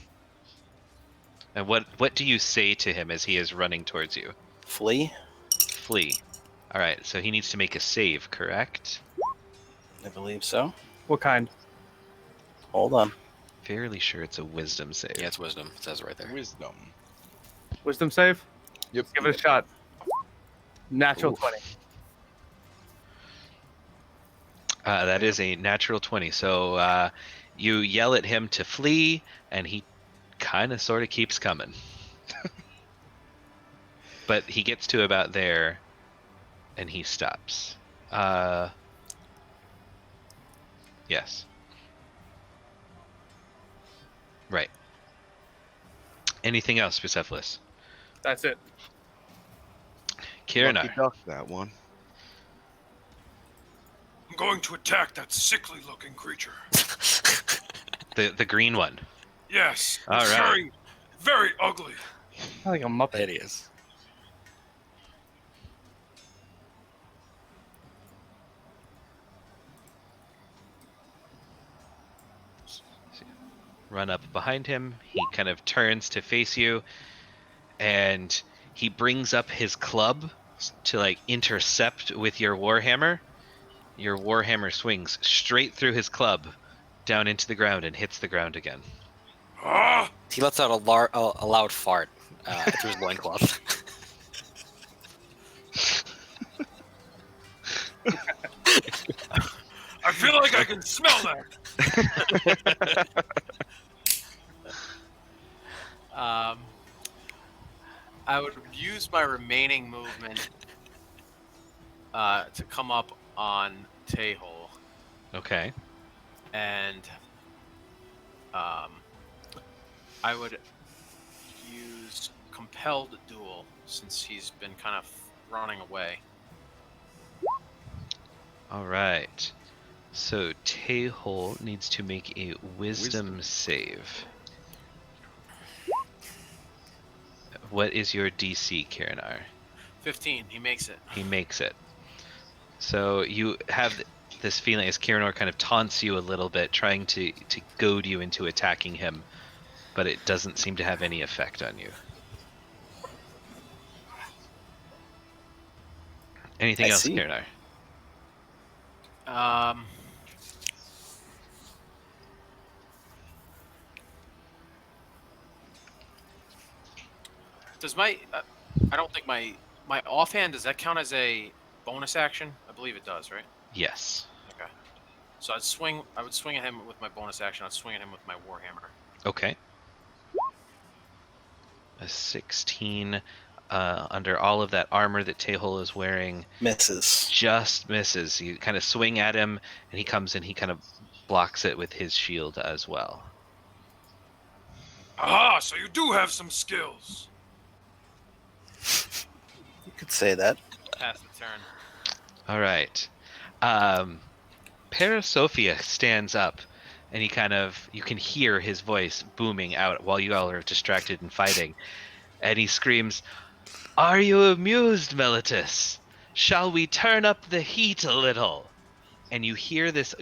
And what do you say to him as he is running towards you? Flee? Flee. All right, so he needs to make a save, correct? I believe so. What kind? Hold on. Fairly sure it's a wisdom save. Yeah, it's wisdom. It says it right there. Wisdom. Wisdom save. Yep. Give it a shot. Natural Ooh. 20. That is a natural 20. So you yell at him to flee, and he kind of sort of keeps coming. But he gets to about there, and he stops. Yes. Right. Anything else, Bucephalus? That's it. Lucky Kiranar. duck, that one. I'm going to attack that sickly looking creature. The green one. Yes. All it's right. Very, very ugly. I think a muppet. Hideous. Run up behind him. He kind of turns to face you, and he brings up his club to like intercept with your warhammer. your warhammer swings straight through his club, down into the ground, and hits the ground again. Ah! He lets out a loud fart through his loincloth. I feel like I can smell that. I would use my remaining movement to come up on Tehol, Okay. and I would use Compelled Duel since he's been kind of running away. All right. So Tehol needs to make a wisdom save. What is your DC, Kirinar? 15. He makes it. He makes it. So you have this feeling as Kirinar kind of taunts you a little bit, trying to goad you into attacking him, but it doesn't seem to have any effect on you. Anything I else, see. Kirinar? Does my I don't think my offhand, does that count as a bonus action? I believe it does, right? Yes. Okay. So I would swing at him with my bonus action. I'd swing at him with my warhammer. Okay. A 16 under all of that armor that Tehol is wearing Misses. just misses. You kind of swing at him, and he comes in. He kind of blocks it with his shield as well. Aha, so you do have some skills. You could say that. Pass the turn. All right. Parasophia stands up, and you can hear his voice booming out while you all are distracted and fighting. And he screams, "Are you amused, Meletus? Shall we turn up the heat a little?" And you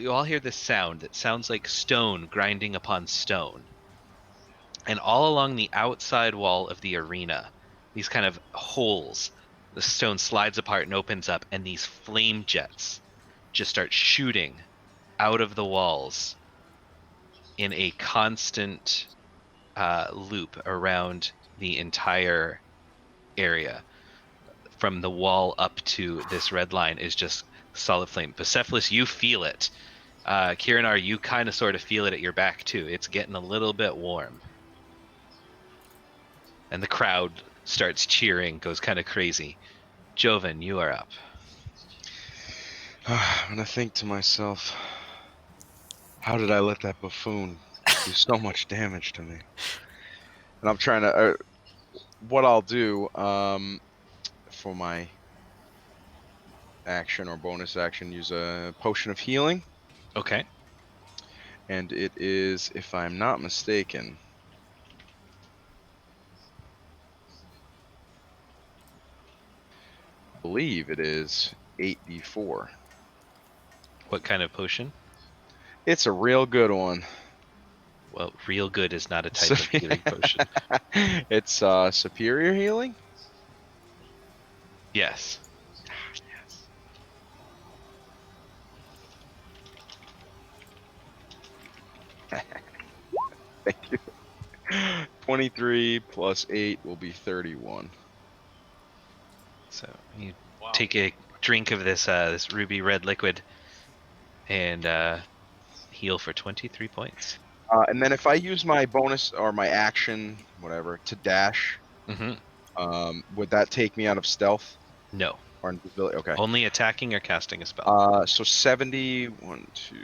all hear this sound that sounds like stone grinding upon stone. And all along the outside wall of the arena, these kind of holes, the stone slides apart and opens up, and these flame jets just start shooting out of the walls in a constant loop around the entire area. From the wall up to this red line is just solid flame. Bucephalus, you feel it. Kirinar, you kind of sort of feel it at your back too. It's getting a little bit warm. And the crowd starts cheering, goes kind of crazy. Joven, you are up. I'm gonna think to myself, how did I let that buffoon do so much damage to me? And I'm trying to. What I'll do for my action or bonus action, use a potion of healing, Okay. and it is, if I'm not mistaken, I believe it is 8d4. What kind of potion? It's a real good one. Well, real good is not a type of healing potion. It's superior healing. Yes. Thank you. 23 plus 8 will be 31. So you Wow. take a drink of this this ruby red liquid and heal for 23 points. And then if I use my bonus or my action, whatever, to dash, Mm-hmm. would that take me out of stealth No. or invisibility? Okay. Only attacking or casting a spell. So 70, 1, 2,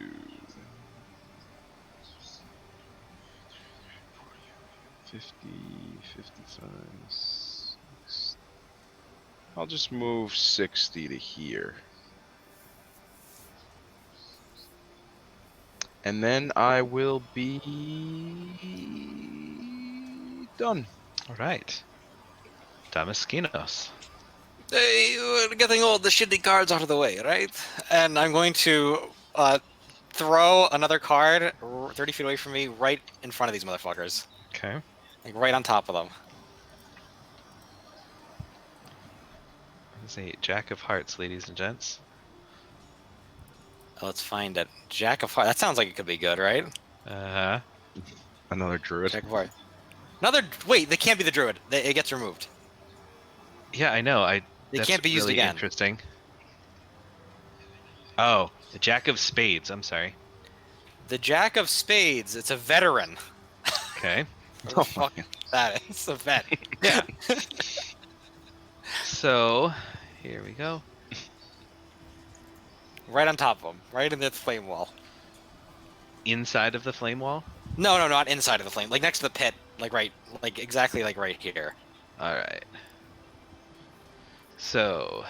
50, 55, 60. I'll just move 60 to here. And then I will be done. All right. Damaskinos. Hey, we're getting all the shitty cards out of the way, right? And I'm going to throw another card 30 feet away from me, right in front of these motherfuckers. Okay. Like right on top of them. This is a Jack of Hearts, ladies and gents. Let's find it. Jack of Hearts. That sounds like it could be good, right? Uh-huh. Another druid. Jack of Hearts. Another. Wait, they can't be the druid. It gets removed. Yeah, I know. They That's can't be used really again. Interesting. Oh, the Jack of Spades. I'm sorry. The Jack of Spades. It's a veteran. Okay. What the fuck that is? It's a vet. Yeah. So, here we go. Right on top of him. Right in the flame wall. Inside of the flame wall. No, not inside of the flame. Like next to the pit. Like exactly like right here. All right. So,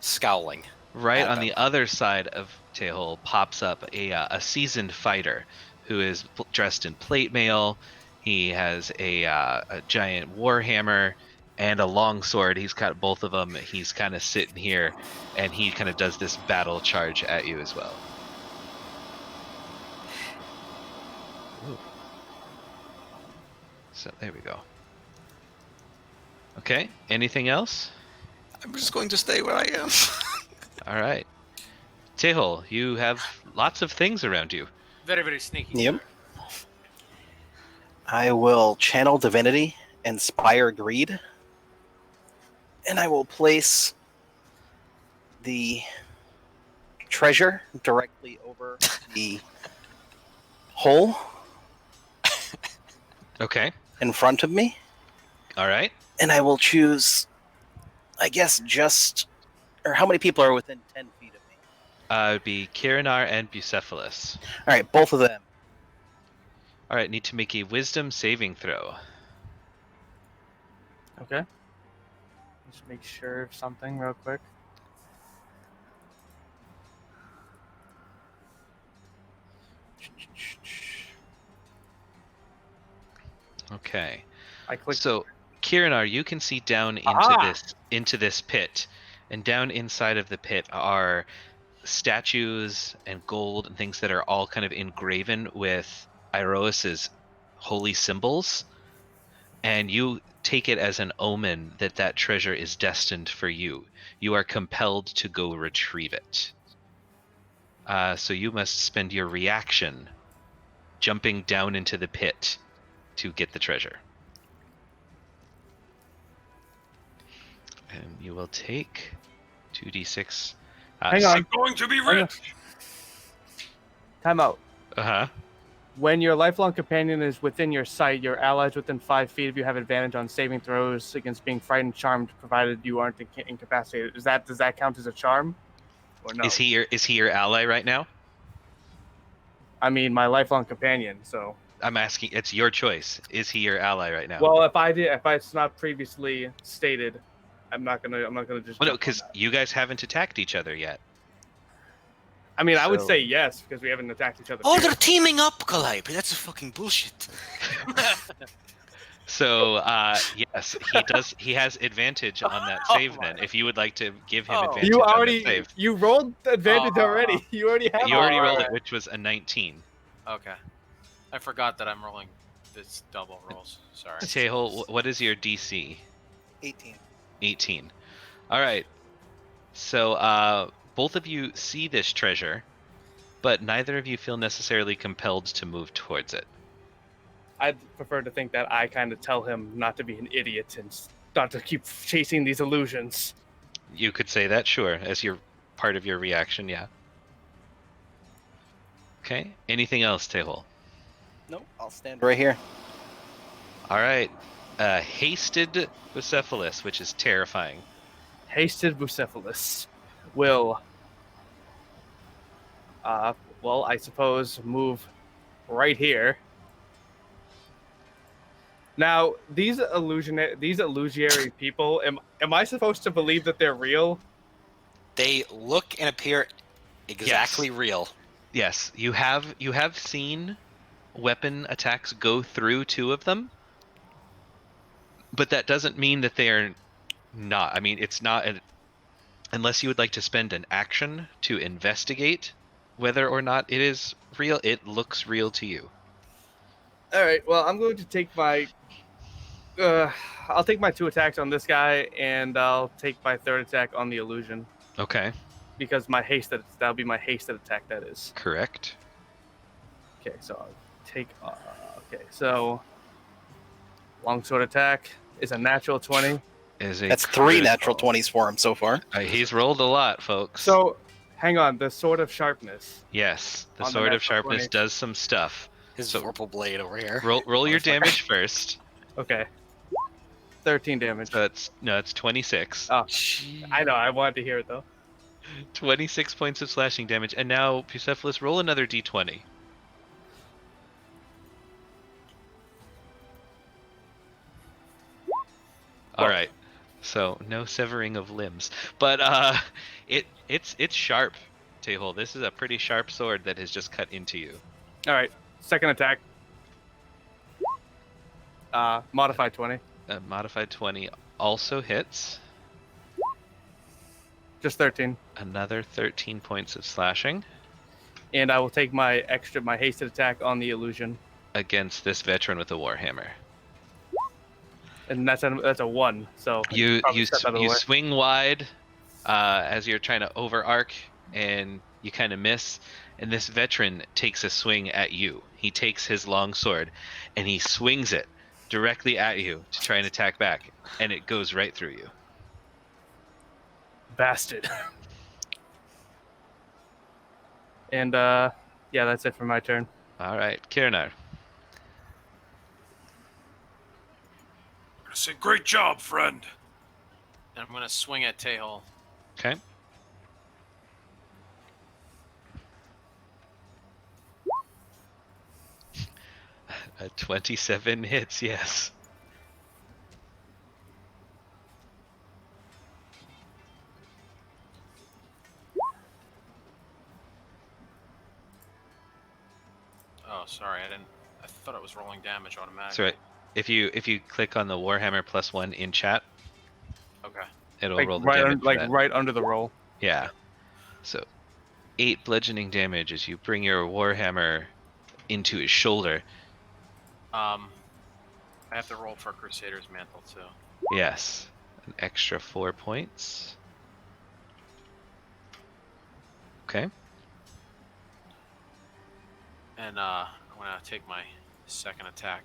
Scowling. right At on them. the other side of Tehol pops up a seasoned fighter who is dressed in plate mail. He has a giant warhammer and a long sword. He's got both of them. He's kind of sitting here, and he kind of does this battle charge at you as well. Ooh. So there we go. Okay. Anything else? I'm just going to stay where I am. All right. Tehol, you have lots of things around you. Very, very sneaky. Yep. I will channel divinity, inspire greed, and I will place the treasure directly over the hole Okay. in front of me, All right. and I will choose, I guess, or how many people are within 10 feet of me? It'd be Kirinar and Bucephalus. All right, both of them. All right. Need to make a wisdom saving throw. Okay. Just make sure of something real quick. Okay. I clicked. So, Kirinar, you can see down Aha! into this pit, and down inside of the pit are statues and gold and things that are all kind of engraven with Iroas's holy symbols, and you take it as an omen that that treasure is destined for you. You are compelled to go retrieve it. So you must spend your reaction jumping down into the pit to get the treasure. And you will take 2d6. Hang on. I'm going to be Hang on. rich. Time out. Uh-huh. When your lifelong companion is within your sight, your allies within 5 feet of you have advantage on saving throws against being frightened, charmed, provided you aren't incapacitated. Does that count as a charm, or no? Is he your ally right now? I mean, my lifelong companion. So, I'm asking. It's your choice. Is he your ally right now? well, if it's not previously stated, I'm not gonna just. Well, no, jump on because that. you guys haven't attacked each other yet. I mean, I would so- say yes because we haven't attacked each other. Oh, period. they're teaming up, Calliope. That's fucking bullshit. So yes, he does. He has advantage on that save. Then, if you would like to give him Oh. advantage You on that already save, you rolled advantage Oh. already. You already have. you already it. rolled it, which was a 19. Okay. I forgot that I'm rolling this double rolls. Sorry. Tehol, what is your DC? 18. 18. All right. So both of you see this treasure, but neither of you feel necessarily compelled to move towards it. I'd prefer to think that I kind of tell him not to be an idiot and not to keep chasing these illusions. You could say that, sure, as your part of your reaction, yeah. Okay. Anything else, Tehol? Nope, I'll stand right here. All right. Hasted Bucephalus, which is terrifying. Hasted Bucephalus will, well, I suppose move right here. Now, these illusionary people, am I supposed to believe that they're real? They look and appear exactly real. Yes, you have seen weapon attacks go through two of them, but that doesn't mean that they are not. I mean, it's not unless you would like to spend an action to investigate whether or not it is real. It looks real to you. All right. Well, I'm going to take my. I'll take my 2 attacks on this guy, and I'll take my 3rd attack on the illusion. Okay. because my hasted that'll be my hasted attack. That is. Correct. Okay, so I'll take. Okay, so longsword attack is a natural 20. That's 3 natural 20s for him so far. He's rolled a lot, folks. So, hang on. The sword of sharpness. yes, the on the sword of natural sharpness 20. does some stuff. His So- vorpal blade over here. Roll your Motherfucker. damage first. Okay. 13 damage. So it's 26. Oh, I know. I wanted to hear it though. 26 points of slashing damage, and now Bucephalus, roll another d20. All right. So no severing of limbs, but it's sharp, Tehol. This is a pretty sharp sword that has just cut into you. All right. Second attack. Modified 20. Modified 20 also hits. Just 13. Another 13 points of slashing And I will take my hasted attack on the illusion. against this veteran with a warhammer. And that's a 1. So I You should probably you step out of the you way. swing wide as you're trying to over arc, and you kind of miss. And this veteran takes a swing at you. He takes his long sword, and he swings it directly at you to try and attack back, and it goes right through you. Bastard. And yeah, that's it for my turn. All right, Kirinar. I'm gonna say, great job, friend. And I'm gonna swing at Tehol. Okay. A 27 hits, yes. Oh, sorry, I thought it was rolling damage automatically. That's right. If you click on the Warhammer +1 in chat, Okay. it'll Like roll the damage. for that. right under the roll. Yeah. So 8 bludgeoning damage as you bring your Warhammer into his shoulder. I have to roll for Crusader's Mantle too. Yes. An extra 4 points. Okay. And I'm gonna take my second attack.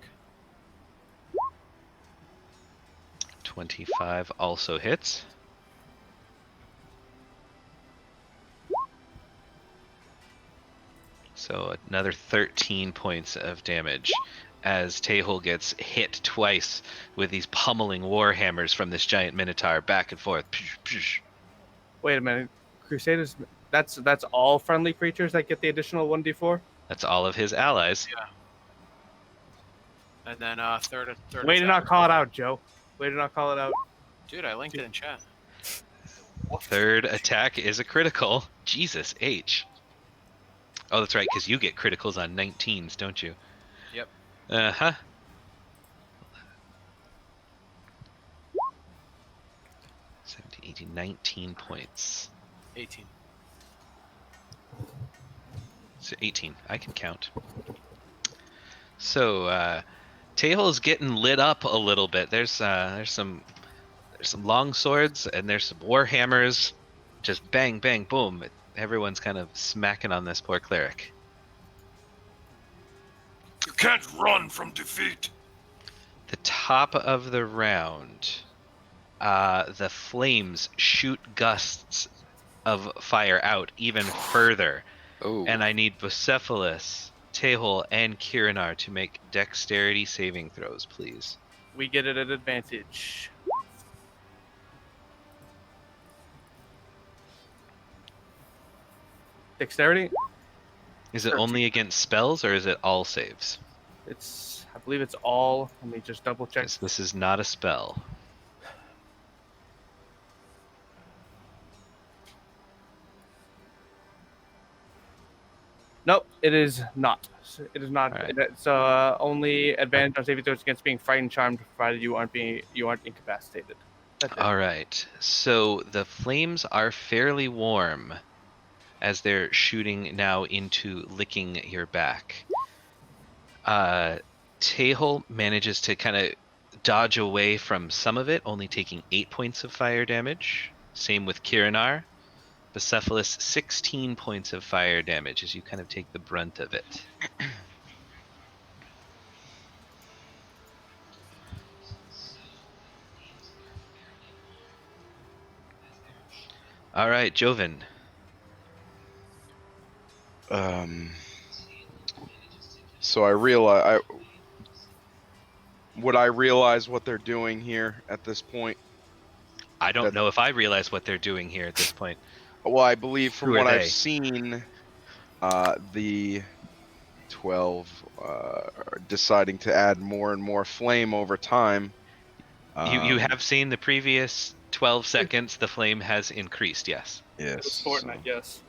25 also hits. So another 13 points of damage as Tehol gets hit twice with these pummeling warhammers from this giant minotaur back and forth. Psh, psh. Wait a minute. Crusaders. That's all friendly creatures that get the additional 1d4. That's all of his allies. And then third Way to attack. not call it out, Joe. Way to not call it out. Dude, I linked it in chat. Third attack is a critical. Jesus H. Oh, that's right, because you get criticals on 19s, don't you? Yep. Uh-huh. $17, 18, 19 points. 18. So 18. I can count. So, Tehol's getting lit up a little bit. There's some long swords and there's some war hammers. Just bang, bang, boom. Everyone's kind of smacking on this poor cleric. You can't run from defeat. The top of the round, the flames shoot gusts of fire out even further. Oh. And I need Bucephalus, Tehol, and Kirinar to make dexterity saving throws, please. We get it at advantage. Dexterity? Is it 13. only against spells or is it all saves? I believe it's all. Let me just double check. This is not a spell. Nope, it is not. It is not. Alright. It's only advantage on saving throws against being frightened, charmed, provided you aren't incapacitated. That's it. All right. So the flames are fairly warm as they're shooting now into licking your back. Tehol manages to kind of dodge away from some of it, only taking 8 points of fire damage. Same with Kirinar. Bucephalus 16 points of fire damage as you kind of take the brunt of it. All right, Joven. So would I realize what they're doing here at this point? I don't know if I realize what they're doing here at this point. Well, I believe from Who are what I've they? seen, the 12 are deciding to add more and more flame over time. You have seen the previous 12 seconds, the flame has increased, yes. Yes. It's Fortnite, yes.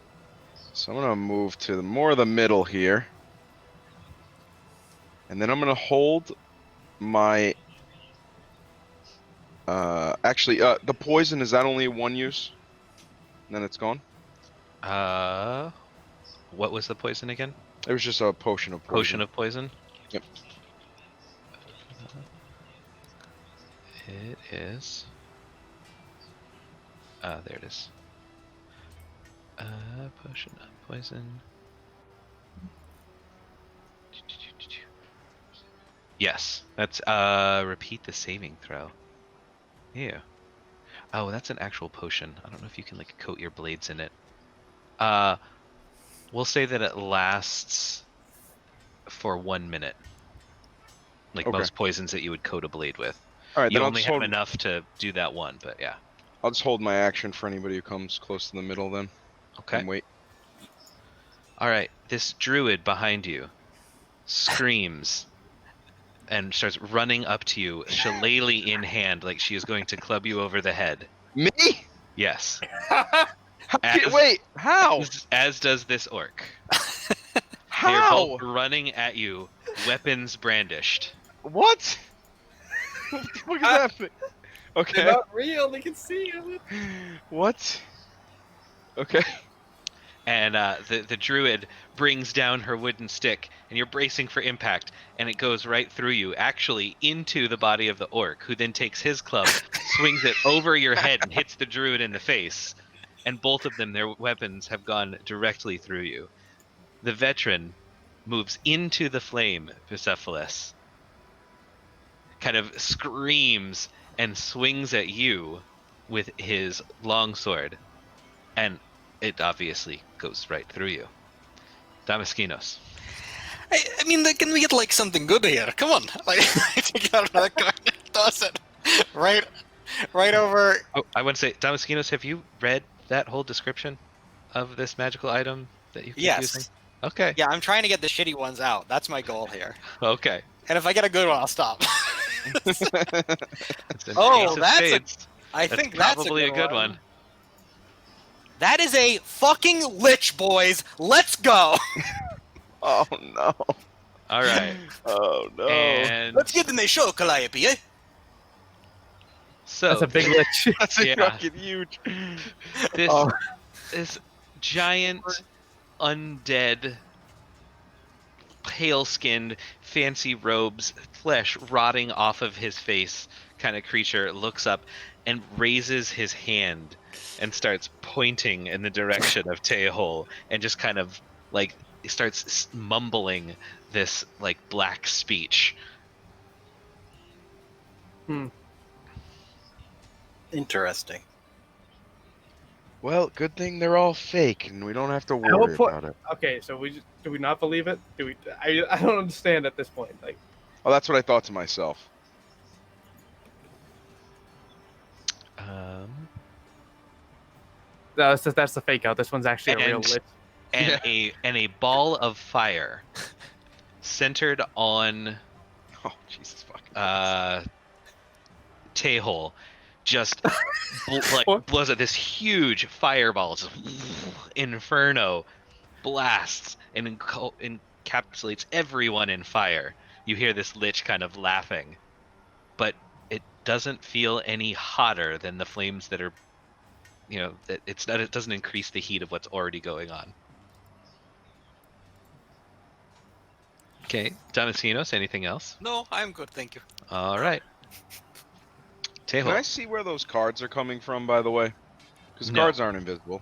So I'm gonna move to more of the middle here, and then I'm gonna hold my. Actually, the poison, is that only one use? And then it's gone. What was the poison again? It was just a potion of poison. Potion of poison? Yep. It is. There it is. Potion of poison. Yes, that's repeat the saving throw. Yeah. Oh, that's an actual potion. I don't know if you can like coat your blades in it. We'll say that it lasts for 1 minute. Like Okay. most poisons that you would coat a blade with. All right, You then only I'll have just hold, enough to do that one, but yeah. I'll just hold my action for anybody who comes close to the middle then. Okay. And wait. All right. This druid behind you screams and starts running up to you, shillelagh in hand, like she is going to club you over the head. Me? Yes. Wait, how? As does this orc. They are How? both running at you, weapons brandished. What? What the fuck is happening? Okay. They're not real. They can see you. What? Okay. And the druid brings down her wooden stick, and you're bracing for impact, and it goes right through you, actually into the body of the orc, who then takes his club, swings it over your head, and hits the druid in the face. And both of them, their weapons have gone directly through you. The veteran moves into the flame, Bucephalus, kind of screams and swings at you with his longsword, and it obviously goes right through you. Damaskinos. I mean, can we get like something good here? Come on, like take out another card, toss it right over. Oh, I want to say, Damaskinos, have you read that whole description of this magical item that you keep Yes. using? Okay. Yeah, I'm trying to get the shitty ones out. That's my goal here. Okay. And if I get a good one, I'll stop. It's an Oh, ace of that's a- spades. I That's think that's probably a good one. That is a fucking lich, boys. Let's go. Oh no. All right. Oh no. And Let's get in the show, Calliope. Eh? so That's a big lich. That's a Yeah. fucking huge. this Oh. this giant undead, pale-skinned, fancy robes, flesh rotting off of his face kind of creature looks up and raises his hand and starts pointing in the direction of Teehol and just kind of like starts mumbling this like black speech. Interesting. Well, good thing they're all fake and we don't have to what worry point- about it. Okay, so do we not believe it? Do we? I don't understand at this point. Like, Oh, that's what I thought to myself. no, that's the fake out. This one's actually a real And- lich. And a ball of fire centered on Oh, Jesus fucking. Teehol just What? blows up this huge fireball, just inferno blasts and encapsulates everyone in fire. You hear this lich kind of laughing, but it doesn't feel any hotter than the flames that are, it doesn't increase the heat of what's already going on. Okay, Damaskinos, anything else? No, I'm good, thank you. All right. Can Teehol. I see where those cards are coming from, by the way? Because No. cards aren't invisible.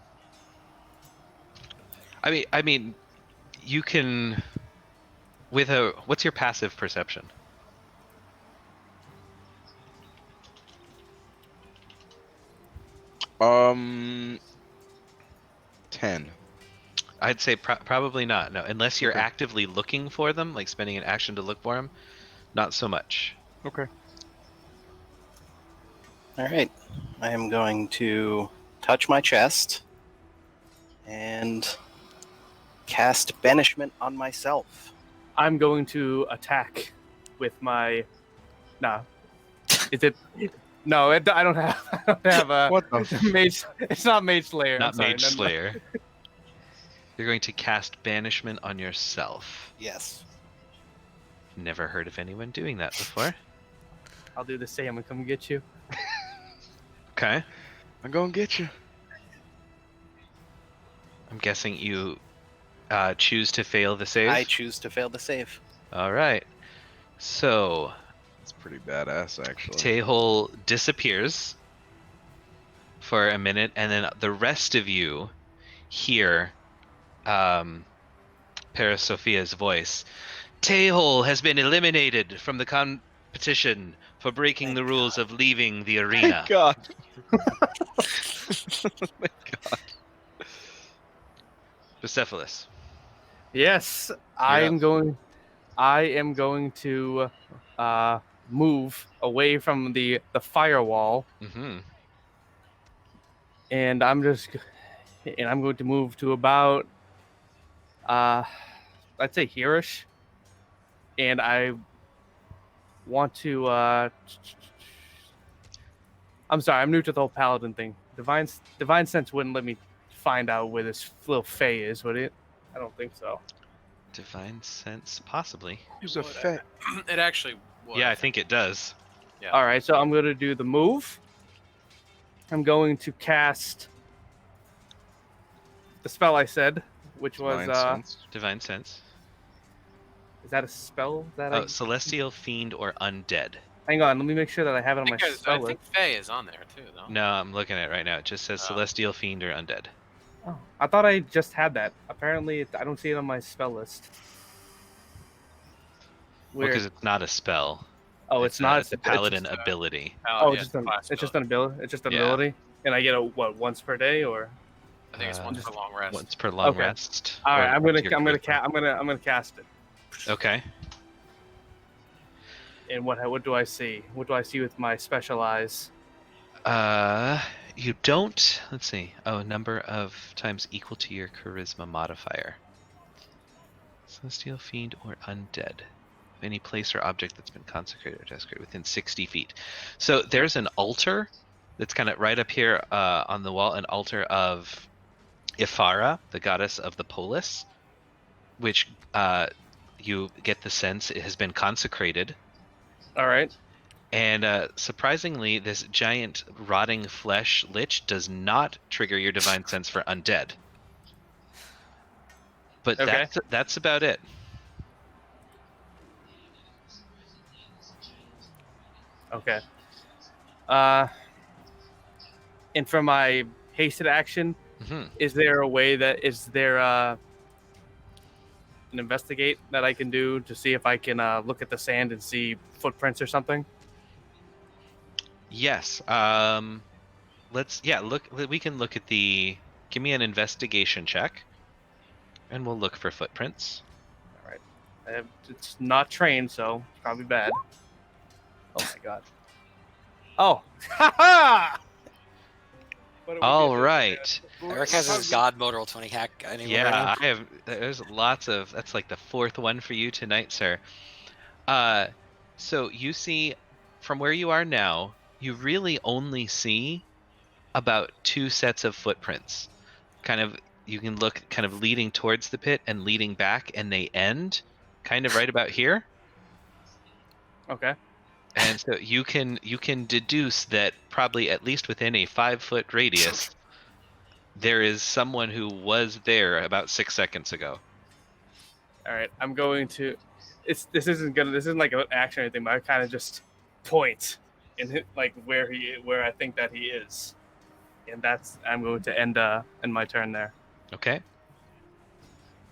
I mean, you can with a what's your passive perception? Um, 10. I'd say probably not. No, unless you're Okay. actively looking for them, like spending an action to look for them, not so much. Okay. All right. I am going to touch my chest and cast banishment on myself. I'm going to attack with my. Nah. Is it? No, I don't have. I don't have a What the? mage. It's not Mage Slayer. Not I'm sorry, Mage Slayer. You're going to cast banishment on yourself. Yes. Never heard of anyone doing that before. I'll do the same and come get you. Okay. I'm gonna get you. I'm guessing you choose to fail the save. I choose to fail the save. All right. So It's pretty badass, actually. Tehol disappears for a minute, and then the rest of you hear Paris Sophia's voice. Tehol has been eliminated from the competition for breaking Thank the rules God. of leaving the arena. Thank God. Thank God. Bucephalus. Yes, I am going to move away from the firewall, Mm-hmm. and I'm going to move to about I'd say hereish, and I want to I'm sorry, I'm new to the whole paladin thing. Divine sense wouldn't let me find out where this little Fae is, would it? I don't think so. Divine sense, possibly. Who's a fat? It actually would. Yeah, I think it does. Yeah. All right, so I'm going to do the move. I'm going to cast the spell I said, which was Divine sense. Divine sense. is that a spell that Oh, celestial, fiend, or undead. Hang on, let me make sure that I have it on my I spell list. think Faye is on there too, though. No, I'm looking at it right now. It just says Oh. celestial, fiend, or undead. Oh, I thought I just had that. Apparently, I don't see it on my spell list. Weird. Because it's not a spell. Oh, it's not. It's a paladin ability. Oh, yeah, it's just an, class it's just an ability. ability. It's just an Yeah. ability, and I get it once per day, or I think it's Uh, once per long rest. Once per long Okay. rest. all right. or I'm once your charisma. gonna cast it. Okay. And what do I see? What do I see with my special eyes? You don't. Let's see. Oh, number of times equal to your charisma modifier. Celestial, fiend, or undead. Any place or object that's been consecrated or desecrated within 60 feet. So there's an altar that's kind of right up here on the wall. An altar of Ifara, the goddess of the polis, which you get the sense it has been consecrated. All right. And surprisingly, this giant rotting flesh lich does not trigger your divine sense for undead. But Okay. that's about it. Okay. And for my hasted action, Hmm. is there an investigate that I can do to see if I can look at the sand and see footprints or something? Yes. Look. We can look at the. Give me an investigation check, and we'll look for footprints. All right. It's not trained, so it's probably bad. Oh my god. Oh. Ha All right. Eric has his God mode roll 20 hack. Anyone Yeah, ready? I have. There's lots of. That's like the fourth one for you tonight, sir. So you see, from where you are now, you really only see about 2 sets of footprints. Kind of, you can look kind of leading towards the pit and leading back, and they end kind of right about here. Okay. And so you can deduce that probably at least within a 5-foot radius, there is someone who was there about 6 seconds ago. All right. I'm going to. This isn't like an action or anything, but I kind of just point and hit like where I think that he is, and I'm going to end my turn there. Okay.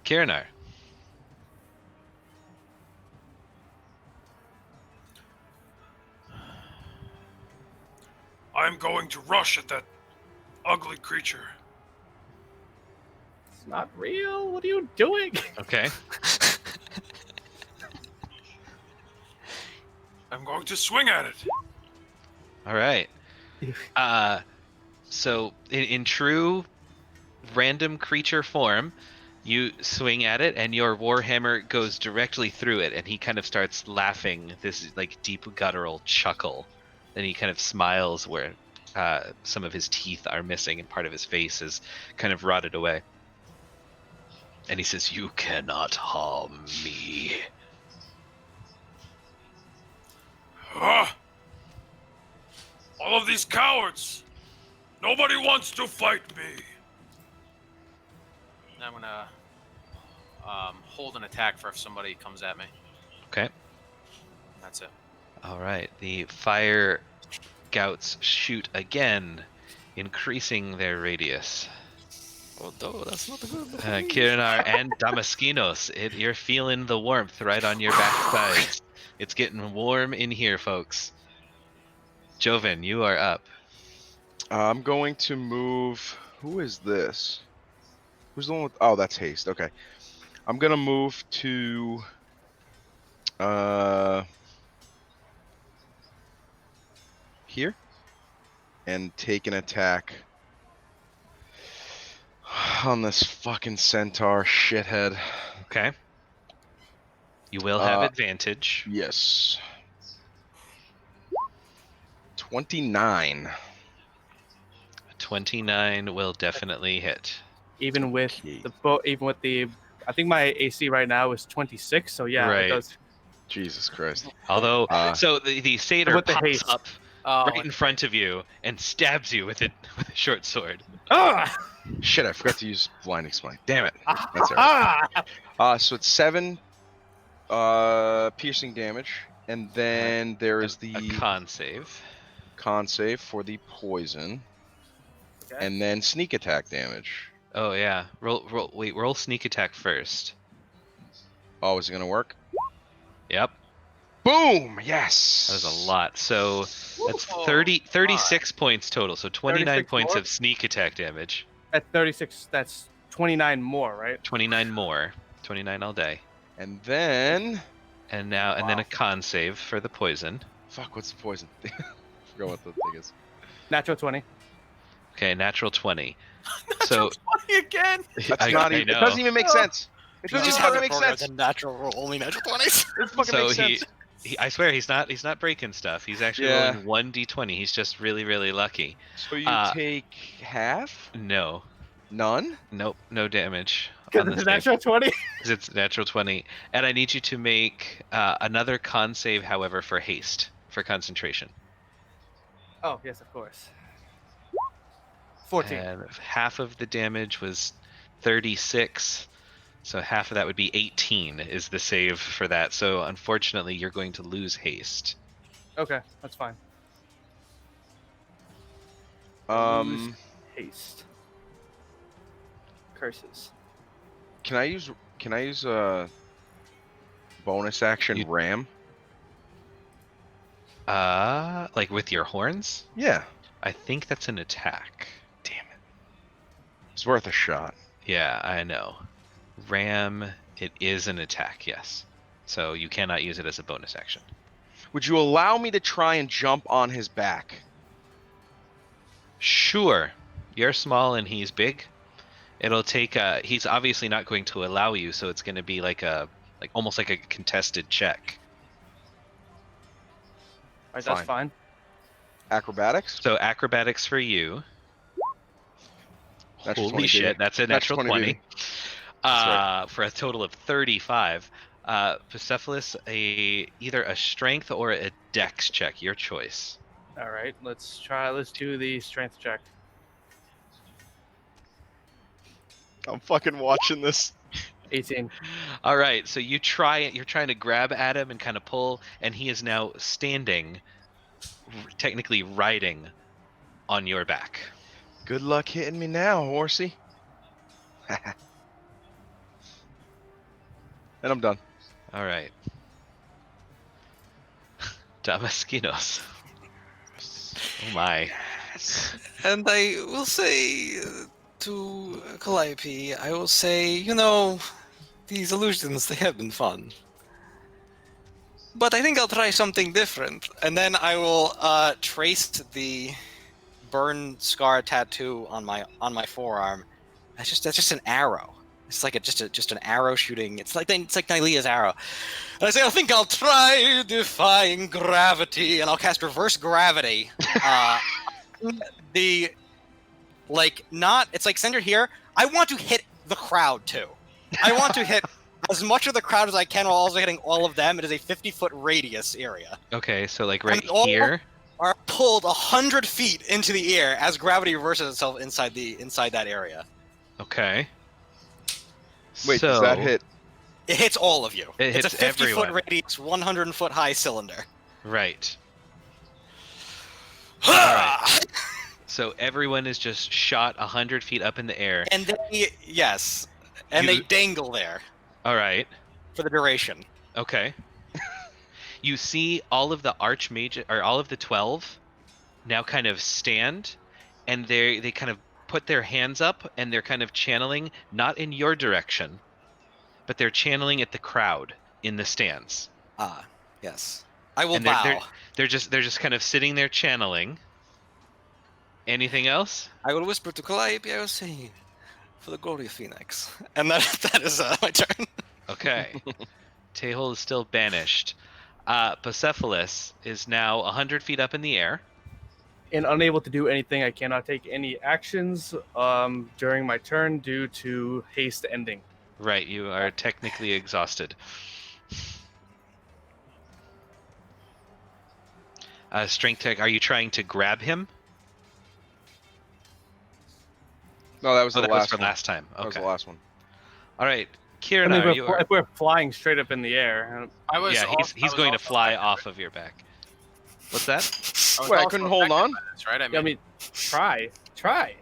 Kirinar. I'm going to rush at that ugly creature. It's not real. What are you doing? Okay. I'm going to swing at it. All right. So in true random creature form, you swing at it, and your warhammer goes directly through it, and he kind of starts laughing. This like deep guttural chuckle. Then he kind of smiles where some of his teeth are missing, and part of his face is kind of rotted away. And he says, "You cannot harm me." Ah! All of these cowards! Nobody wants to fight me! I'm gonna hold an attack for if somebody comes at me. Okay. That's it. All right. The fire gouts shoot again, increasing their radius. Oh, no, that's not a good. Kirinar and Damaskinos, you're feeling the warmth right on your backsides. It's getting warm in here, folks. Joven, you are up. I'm going to move. Who is this? Who's the one with? Oh, that's haste. Okay. I'm gonna move to. Here. And take an attack on this fucking centaur shithead. Okay. You will have Uh, advantage. Yes. 29. 29 will definitely hit. Even with Okay. the I think my AC right now is 26. So yeah, Right. it does. Jesus Christ. Although, Uh, the satyr With the pops haste. up Oh, right in front of you and stabs you with a short sword. Ah! Shit, I forgot to use blinding smite. Damn it. That's alright. So it's 7 piercing damage, and then there is A the con save. con save for the poison, Okay. and then sneak attack damage. Oh yeah. Roll sneak attack first. Oh, is it gonna work? Yep. Boom! Yes. That was a lot. So that's Whoa. 36 points total. So 29 36 points more? of sneak attack damage. At 36, that's 29 more, right? 29 more. 29 all day. And then, And then a con save for the poison. fuck, what's the poison? Forgot what the thing is. Natural 20. Okay, natural 20. So 20 again. That's I, not I even. It know. doesn't even make sense. It You doesn't just even have fucking it make programmed sense. to natural roll, only natural 20s. It fucking So makes sense. I swear he's not breaking stuff. He's actually Yeah. rolling 1d20. He's just really, really lucky. So you take half? No. None? Nope, no damage. Because on it's the a save. natural 20. 'Cause it's natural 20. And I need you to make another con save, however, for haste, for concentration. Oh, yes, of course. 14. And half of the damage was 36. So half of that would be 18 is the save for that. So unfortunately, you're going to lose haste. Okay, that's fine. Haste. Curses. Can I use a bonus action You- ram? Like with your horns? Yeah. I think that's an attack. Damn it. It's worth a shot. Yeah, I know. Ram, it is an attack, yes. So you cannot use it as a bonus action. Would you allow me to try and jump on his back? Sure. You're small and he's big. It'll take he's obviously not going to allow you, so it's going to be like almost like a contested check. Alright, that's fine. Acrobatics? So acrobatics for you. Natural Holy 20, shit, baby. that's a Natural natural 20, 20. That's For a total of 35. Persepolis, either a strength or a dex check, your choice. Alright, let's do the strength check. I'm fucking watching this. 18. All right, so you're trying to grab at him and kind of pull, and he is now standing, technically riding on your back. Good luck hitting me now, horsey. And I'm done. All right. Damaskinos. Oh my. And I will say to Calliope, I will say, you know, these illusions, they have been fun. But I think I'll try something different. And then I will trace the burn scar tattoo on my forearm. That's just an arrow. It's like just an arrow shooting. It's like Nylea's arrow. And I say, I think I'll try defying gravity, and I'll cast reverse gravity. It's like centered here. I want to hit the crowd too. I want to hit as much of the crowd as I can while also hitting all of them. It is a 50-foot radius area. Okay, so like right And all here. Are pulled 100 feet into the air as gravity reverses itself inside that area. Okay. Wait, so, does that hit? It hits all of you. It It's a hits 50-foot everyone. radius, 100-foot high cylinder. Right. Alright. So everyone is just shot 100 feet up in the air. And they You- dangle there All right. for the duration. Okay. You see all of the archmage or all of the 12 now kind of stand, and they kind of put their hands up and they're kind of channeling not in your direction, but they're channeling at the crowd in the stands. Ah, yes. I will And they're- bow. They're just kind of sitting there channeling. Anything else? I will whisper to Calliope. I will say, for the glory of Phoenix. And that is my turn. Okay. Tehol is still banished. Persepolis is now 100 feet up in the air. And unable to do anything. I cannot take any actions during my turn due to haste ending. Right, you are technically exhausted. Strength tech, are you trying to grab him? No, that was Oh, the that was last for one. last time. That was Okay. the last one. All right. I Kieran, mean, you if we're flying straight up in the air. I was. yeah, al- I he's was going to also fly affected off by of your back. What's that? this. was Wait, I also couldn't hold affected on? by this, right? I mean, try.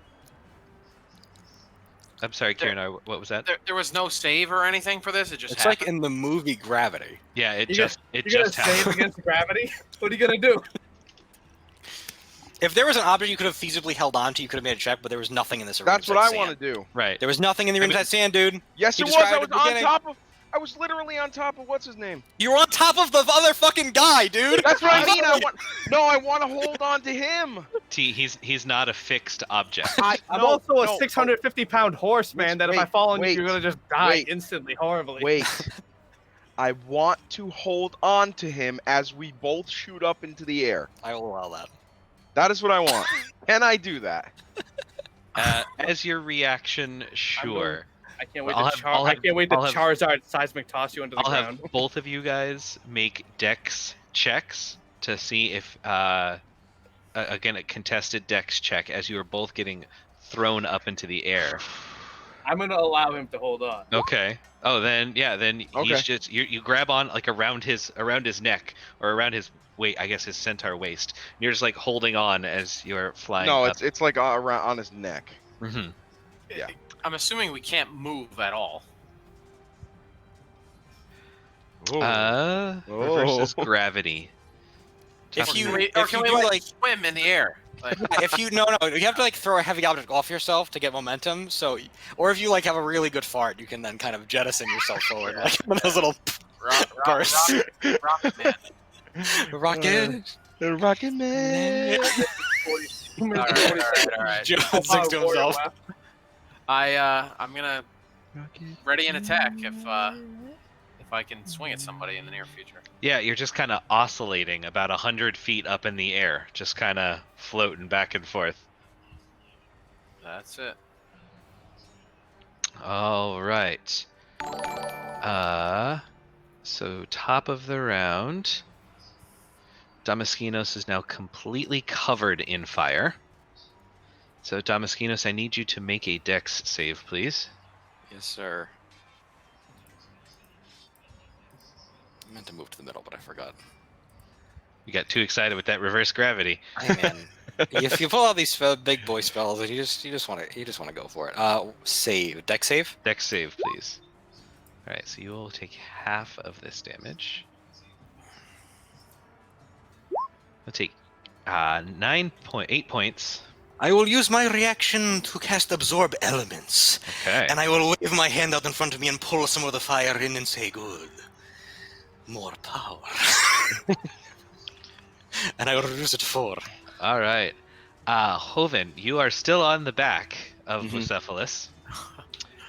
I'm sorry, Kieran, what was that? there was no save or anything for this. It just It's happened. like in the movie Gravity. Yeah, it You just You're gonna happened. save against gravity? What are you gonna do? If there was an object you could have feasibly held on to, you could have made a check, but there was nothing in this arena. That's what I want to do. Right. There was nothing in the arena besides sand, dude. Yes, He it was. I described was at the on beginning. top of. I was literally on top of what's his name. You were on top of the other fucking guy, dude. That's what I mean. I want to hold on to him. He's not a fixed object. I'm also a 650-pound horse, man. That if I fall on you, you're gonna just die instantly, horribly. Wait. I want to hold on to him as we both shoot up into the air. I will allow that. That is what I want. Can I do that? As your reaction, sure. I can't wait I'll to have- I'll I have- can't wait to I'll have- Charizard seismic toss you into the I'll ground. have both of you guys make dex checks to see if, again, a contested dex check as you are both getting thrown up into the air. I'm gonna allow him to hold on. Okay. Oh, then Okay. he's just you grab on like around his neck or around his his centaur waist. And you're just like holding on as you're flying. No, up. it's like around on his neck. Mhm. Yeah. I'm assuming we can't move at all. Reverses gravity. If Or you can we, if you do do like swim in the air? Like, if you no, you have to like throw a heavy object off yourself to get momentum. So, or if you like have a really good fart, you can then kind of jettison yourself forward, like one of those little bursts. Rocket Man. Rocket. The Rocket Man. All right. Jones sings to himself. I'm gonna ready an attack if I can swing at somebody in the near future. Yeah, you're just kind of oscillating about 100 feet up in the air, just kind of floating back and forth. That's it. All right. So top of the round, Damaskinos is now completely covered in fire. So Damaskinos, I need you to make a dex save, please. Yes, sir. I meant to move to the middle, but I forgot. You got too excited with that reverse gravity. Hey man, if you pull out these big boy spells, and you just want to go for it. Save, deck save. Dex save, please. All right, so you will take half of this damage. I'll take 8 points. I will use my reaction to cast Absorb Elements. Okay. And I will wave my hand out in front of me and pull some of the fire in and say, good. More power. And I will reduce it to 4. All right. Hoven, you are still on the back of Bucephalus.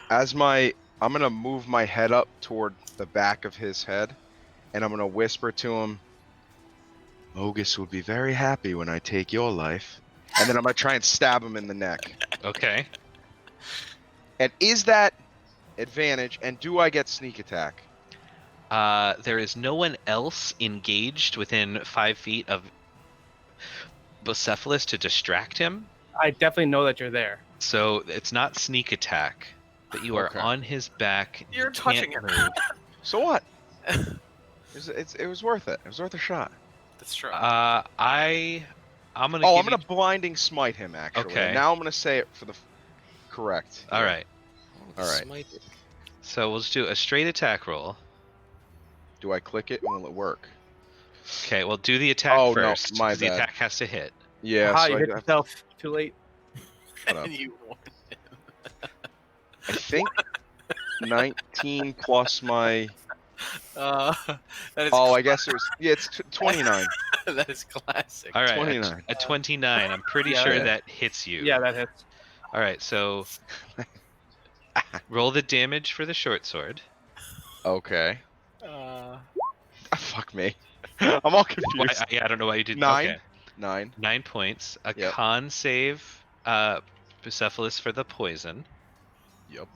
I'm gonna move my head up toward the back of his head, and I'm gonna whisper to him, Mogus will be very happy when I take your life. And then I'm gonna try and stab him in the neck. Okay. And is that advantage, and do I get sneak attack? There is no one else engaged within 5 feet of Bucephalus to distract him. I definitely know that you're there. So it's not sneak attack, but you are Okay. on his back. You're You touching can't him. move. So what? It was worth it. It was worth a shot. That's true. I'm gonna. Oh, give I'm gonna you- blinding smite him, actually. Okay. Now I'm gonna say it for the correct. All right. All right. Smite. So we'll just do a straight attack roll. Do I click it? Will it work? Okay. Well, do the attack Oh, no, first. my 'cause the bad. attack has to hit. Yeah. Aha, so you I, hit yourself too late. shut up. And you won. I think 19 plus my. That is Oh, I guess it was. Yeah, it's 29. that is classic. All right. 29. A 29. I'm pretty Yeah, sure yeah. that hits you. Yeah, that hits. All right. So roll the damage for the short sword. Okay. Uh, Fuck me. I'm all Why, confused. I don't know why you did 9. Okay. 9. 9 points. A Yep. con save. Bucephalus for the poison. Yep.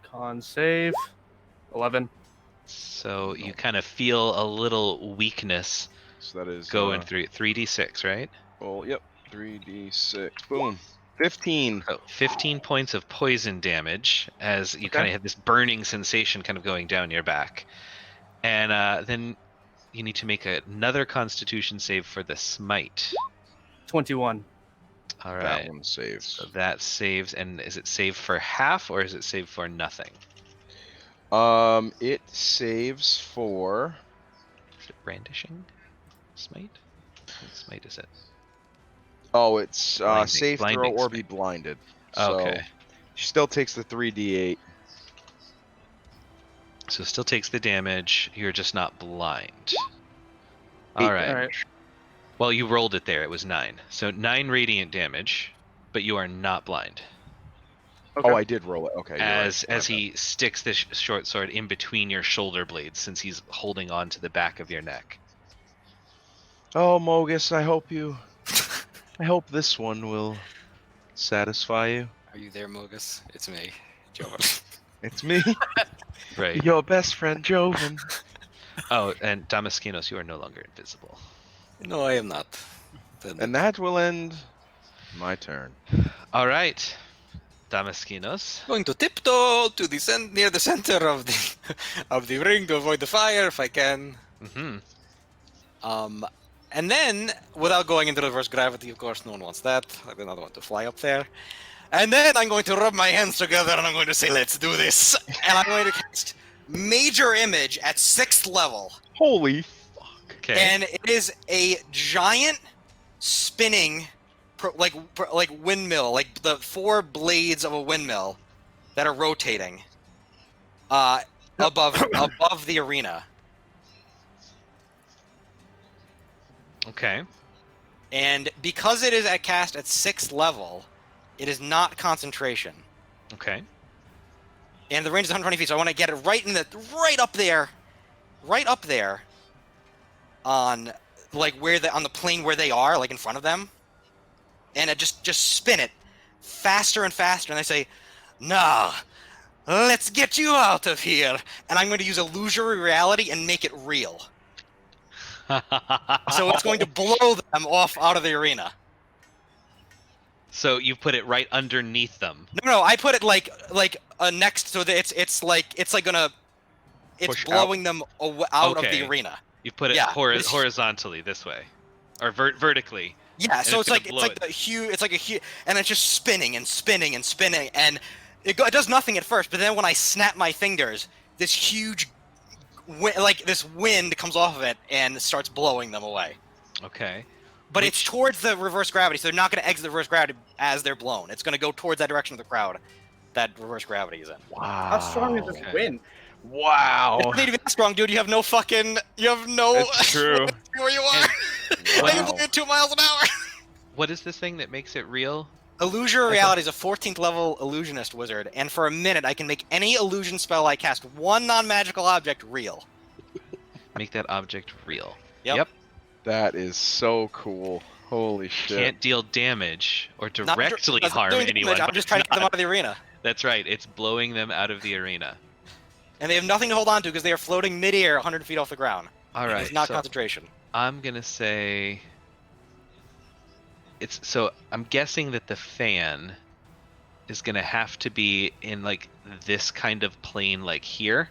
Con save. 11. So you kind of feel a little weakness So that is going through 3d6, right? Well, yep. 3d6. Boom. 15. So 15 points of poison damage as you Okay. kind of have this burning sensation kind of going down your back. And then you need to make another constitution save for the smite. 21. All That right. one saves. So that saves, and is it saved for half or is it saved for nothing? It saves for. Is it brandishing? Smite? What smite is it? Oh, it's Blinding- save throw blinding or be smite. blinded. So Okay. she still takes the 3d8. So still takes the damage. You're just not blind. 8 All right. damage. Well, you rolled it there. It was 9. So 9 radiant damage, but you are not blind. Oh, I did roll it. Okay. you're right. As My he sticks the short sword in between your shoulder blades, since he's holding on to the back of your neck. bad. Oh, Mogus, I hope this one will satisfy you. Are you there, Mogus? It's me, Joel. It's me, Right. your best friend Joven. Oh, and Damaskinos, you are no longer invisible. No, I am not. Then And that will end my turn. All right, Damaskinos. going to tiptoe to the near the center of the of the ring to avoid the fire if I can. Mm-hmm. And then, without going into reverse gravity, of course, no one wants that. I do not want to fly up there. And then I'm going to rub my hands together and I'm going to say, let's do this. And I'm going to cast Major Image at 6th level. Holy fuck. Okay. And it is a giant spinning, like windmill, like the 4 blades of a windmill that are rotating above the arena. Okay. And because it is cast at 6th level, it is not concentration. Okay. And the range is 120 feet, so I want to get it right up there, on like on the plane where they are, like in front of them, and it just spin it faster and faster. And I say, "Nah, let's get you out of here." And I'm going to use illusory reality and make it real. So it's going to blow them off out of the arena. So you put it right underneath them. No, I put it like next, so that it's Push blowing them out of Okay. the arena. You put it Yeah. horizontally this way, or vertically. Yeah, so it's it's gonna like blow a huge, and it's just spinning and spinning and spinning, and it does nothing at first, but then when I snap my fingers, this huge, this wind comes off of it and starts blowing them away. Okay. But it's towards the reverse gravity, so they're not going to exit the reverse gravity as they're blown. It's going to go towards that direction of the crowd that reverse gravity is in. Wow. How strong is this wind? Wow. It's not even that strong, dude. You have no That's true. where you are. Wow. You're going at 2 miles an hour. What is this thing that makes it real? Illusion Reality is a 14th level illusionist wizard, and for a minute I can make any illusion spell I cast, one non-magical object, real. Make that object real. Yep. That is so cool. Holy shit. Can't deal damage or Not directly that's not harm doing anyone. damage, I'm but just trying to it's get them not- out of the arena. That's right. It's blowing them out of the arena. And they have nothing to hold on to because they are floating midair 100 feet off the ground. All right. It's not so concentration. I'm gonna say it's so. I'm guessing that the fan is gonna have to be in like this kind of plane, like here.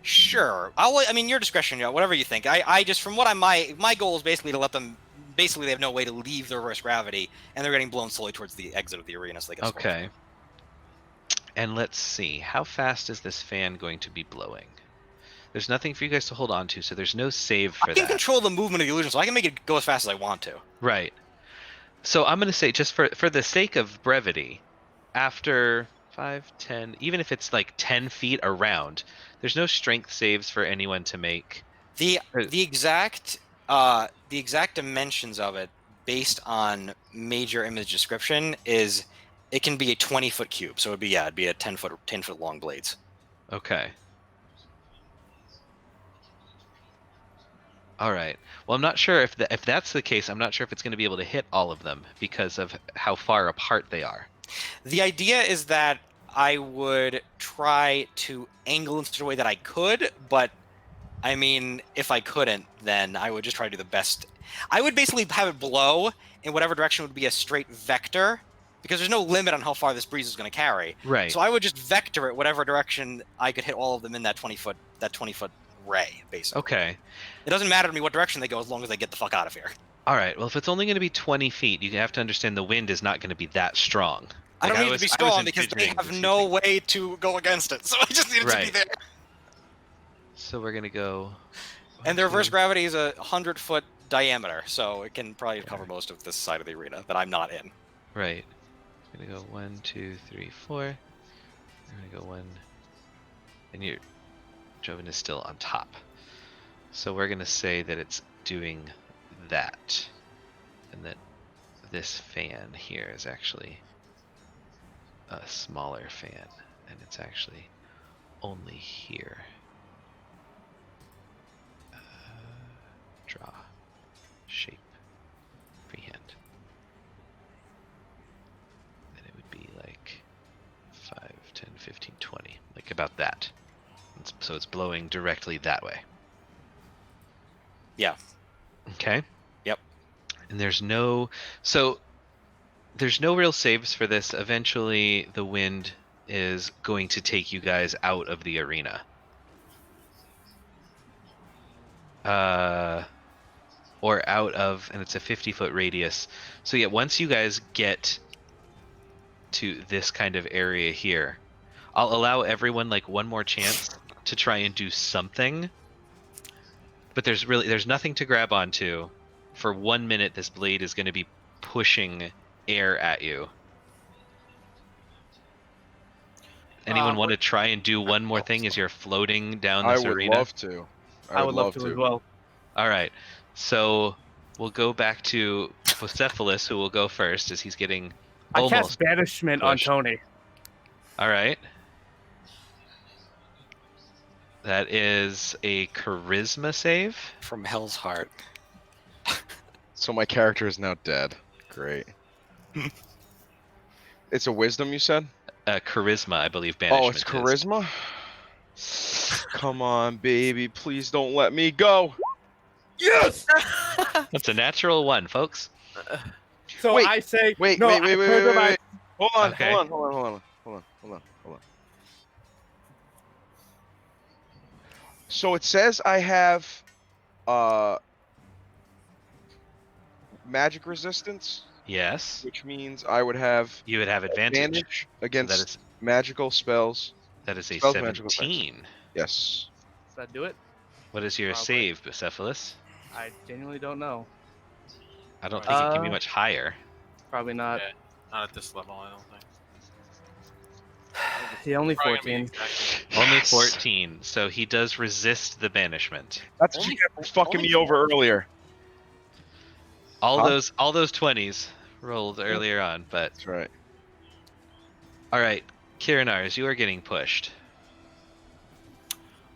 Sure. I mean, your discretion, whatever you think. I just, from what my goal is basically to let them, basically they have no way to leave the reverse gravity, and they're getting blown slowly towards the exit of the arena so they can swim. Okay. And let's see, how fast is this fan going to be blowing? There's nothing for you guys to hold on to, so there's no save for I can that. control the movement of the illusion, so I can make it go as fast as I want to. Right. So I'm going to say, just for the sake of brevity, after 5, 10, even if it's like 10 feet around, there's no strength saves for anyone to make. The exact dimensions of it, based on major image description, is it can be a 20-foot cube. So it'd be a 10-foot long blades. Okay. All right. Well, I'm not sure if that's the case. I'm not sure if it's going to be able to hit all of them because of how far apart they are. The idea is that I would try to angle in such a way that I could, but I mean, if I couldn't, then I would just try to do the best. I would basically have it blow in whatever direction would be a straight vector, because there's no limit on how far this breeze is going to carry. Right. So I would just vector it whatever direction I could hit all of them in that 20-foot ray, basically. Okay. It doesn't matter to me what direction they go as long as they get the fuck out of here. All right. Well, if it's only going to be 20 feet, you have to understand the wind is not going to be that strong. I don't Like, need was- to be I was strong because they envisioning have this no thing. way to go against it. So I just need it to be Right. there. So we're going to go. And the reverse 2. gravity is 100-foot diameter, so it can probably cover most of this side of the arena that I'm not in. Right. We're going to go 1, 2, 3, 4. We're going to go 1. And Joven is still on top. So we're going to say that it's doing that. And that this fan here is actually a smaller fan. And it's actually only here. Draw. Shape. Freehand. Then it would be like 5, 10, 15, 20. Like about that. So it's blowing directly that way. Yeah. Okay. Yep. And there's no real saves for this. Eventually the wind is going to take you guys out of the arena. Or out of, and it's a 50-foot radius. So yeah, once you guys get to this kind of area here, I'll allow everyone like one more chance to try and do something. But there's nothing to grab onto. For 1 minute, this blade is going to be pushing air at you. Anyone want to try and do one more thing as you're floating down I this would arena? love to. I would love to as well. All right. So we'll go back to Bucephalus, who will go first as he's getting I almost. cast Banishment on pushed. Tony. All right. That is a charisma save. From Hell's Heart. So my character is now dead. Great. It's a wisdom, you said? Charisma, I believe. Banishment Oh, it's is. charisma? Come on, baby. Please don't let me go. Yes! That's a natural 1, folks. So Wait, I say, Wait, no, wait. Hold on, Okay. hold on. So it says I have magic resistance Yes. which means I would have You would have advantage. against So that is magical spells. that is a Spells, magical effects. 17. Yes. Does that do it? What is your Probably. save, Bucephalus? I genuinely don't know. I don't think it can be Uh, much higher. Probably not. Yeah. Not at this level, I don't think. Yeah, only Probably gonna be 14. exactly- Only Yes. 14, so he does resist the banishment. That's Only- you kept fucking only me over earlier. All Huh? those 20s rolled earlier on, but That's right. all right, Kirinars, you are getting pushed.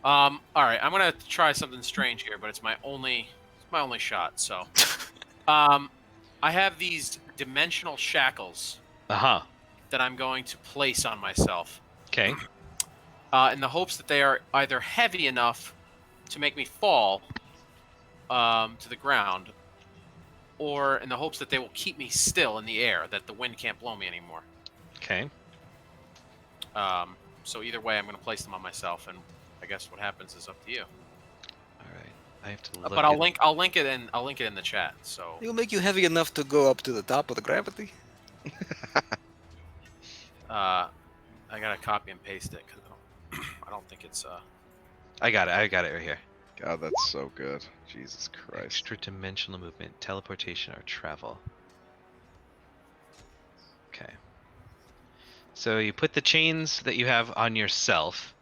All right, I'm gonna try something strange here, but it's my only shot. So, I have these dimensional shackles Uh-huh. that I'm going to place on myself, Okay. in the hopes that they are either heavy enough to make me fall to the ground, or in the hopes that they will keep me still in the air, that the wind can't blow me anymore. Okay. So either way, I'm going to place them on myself, and I guess what happens is up to you. All right. I have to look But I'll at- link it in the chat. So It'll make you heavy enough to go up to the top of the gravity. I gotta copy and paste it because I don't think it's I got it right here. God, that's so good. Jesus Christ. Extra dimensional movement, teleportation, or travel. Okay. So you put the chains that you have on yourself.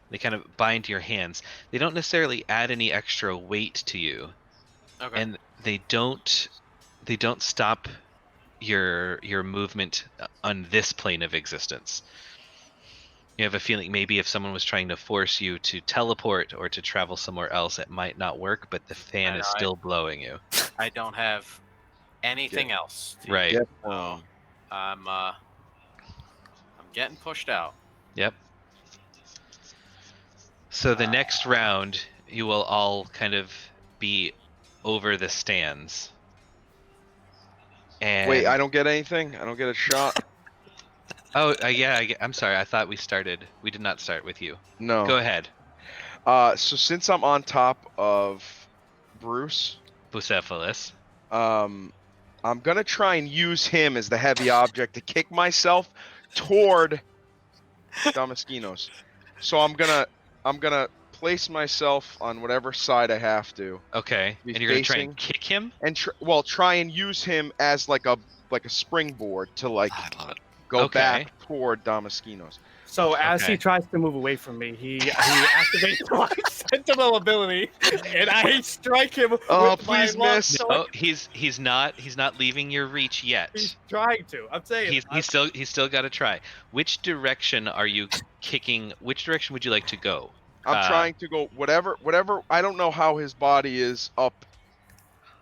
They kind of bind your hands. They don't necessarily add any extra weight to you, okay. and they don't stop your movement on this plane of existence. You have a feeling maybe if someone was trying to force you to teleport or to travel somewhere else, it might not work, but the fan I is know, still blowing you. I don't have anything else. to Right. use. Yeah. I'm getting pushed out. Yep. So the next round, you will all kind of be over the stands. And Wait, I don't get anything? I don't get a shot? Oh, yeah. I'm sorry. I thought we started. We did not start with you. No. Go ahead, So since I'm on top of Bruce, Bucephalus. I'm gonna try and use him as the heavy object to kick myself toward Damaskinos. So I'm gonna place myself on whatever side I have to, Okay. Be And you're gonna try and facing- kick him. and try and use him as like a springboard to like I love it. go Okay. back toward Damaskinos. So as Okay. he tries to move away from me, he activates my sentinel ability, and I strike him Oh, with my please long miss. sword. Oh, he's not leaving your reach yet. He's trying to. I'm saying He's still got to try. Which direction are you kicking? Which direction would you like to go? I'm trying to go whatever. I don't know how his body is up,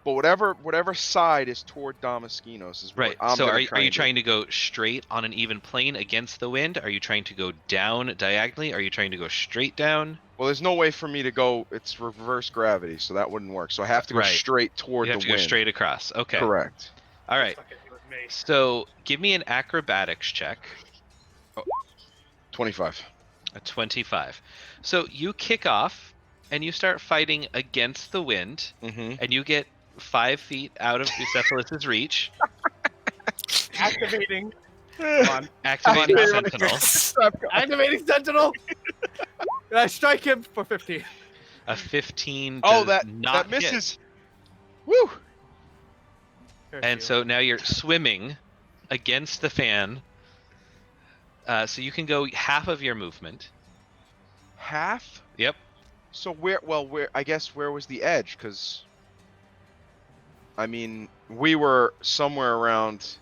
but whatever side is toward Damaskinos is Right. What I'm So gonna are you do. trying to go straight on an even plane against the wind? Are you trying to go down diagonally? Are you trying to go straight down? Well, there's no way for me to go. It's reverse gravity, so that wouldn't work. So I have to go Right. straight toward You have the to wind. go straight across. Okay. Correct. All right. Fucking with me. So give me an acrobatics check. 25. A 25. So you kick off and you start fighting against the wind, Mm-hmm. and you get 5 feet out of Bucephalus's reach, Activating. Come on. activating Come Sentinel. Activating sentinel. And I strike him for 15. A 15 Oh, does that not hit. misses. Woo! And so now you're swimming against the fan. So you can go half of your movement. Half. Yep. So where? I guess where was the edge? Because, I mean, we were somewhere around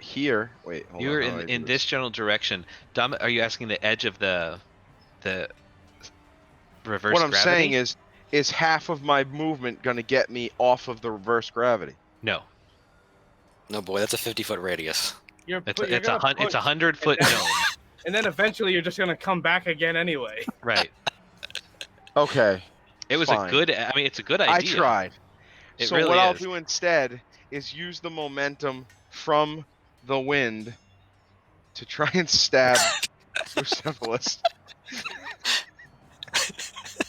here. Wait, hold You on, were how do I do in this general direction. Dom, are you asking the edge of the reverse What I'm gravity? saying is half of my movement gonna get me off of the reverse gravity? No. No, boy, that's a 50-foot radius. You're, It's you're it's gonna a push, 100-foot dome. and then eventually you're just gonna come back again anyway. Right. Okay. It was Fine. a good. I mean, it's a good I idea. tried. It So really what I'll is. do instead is use the momentum from the wind to try and stab Bucephalus.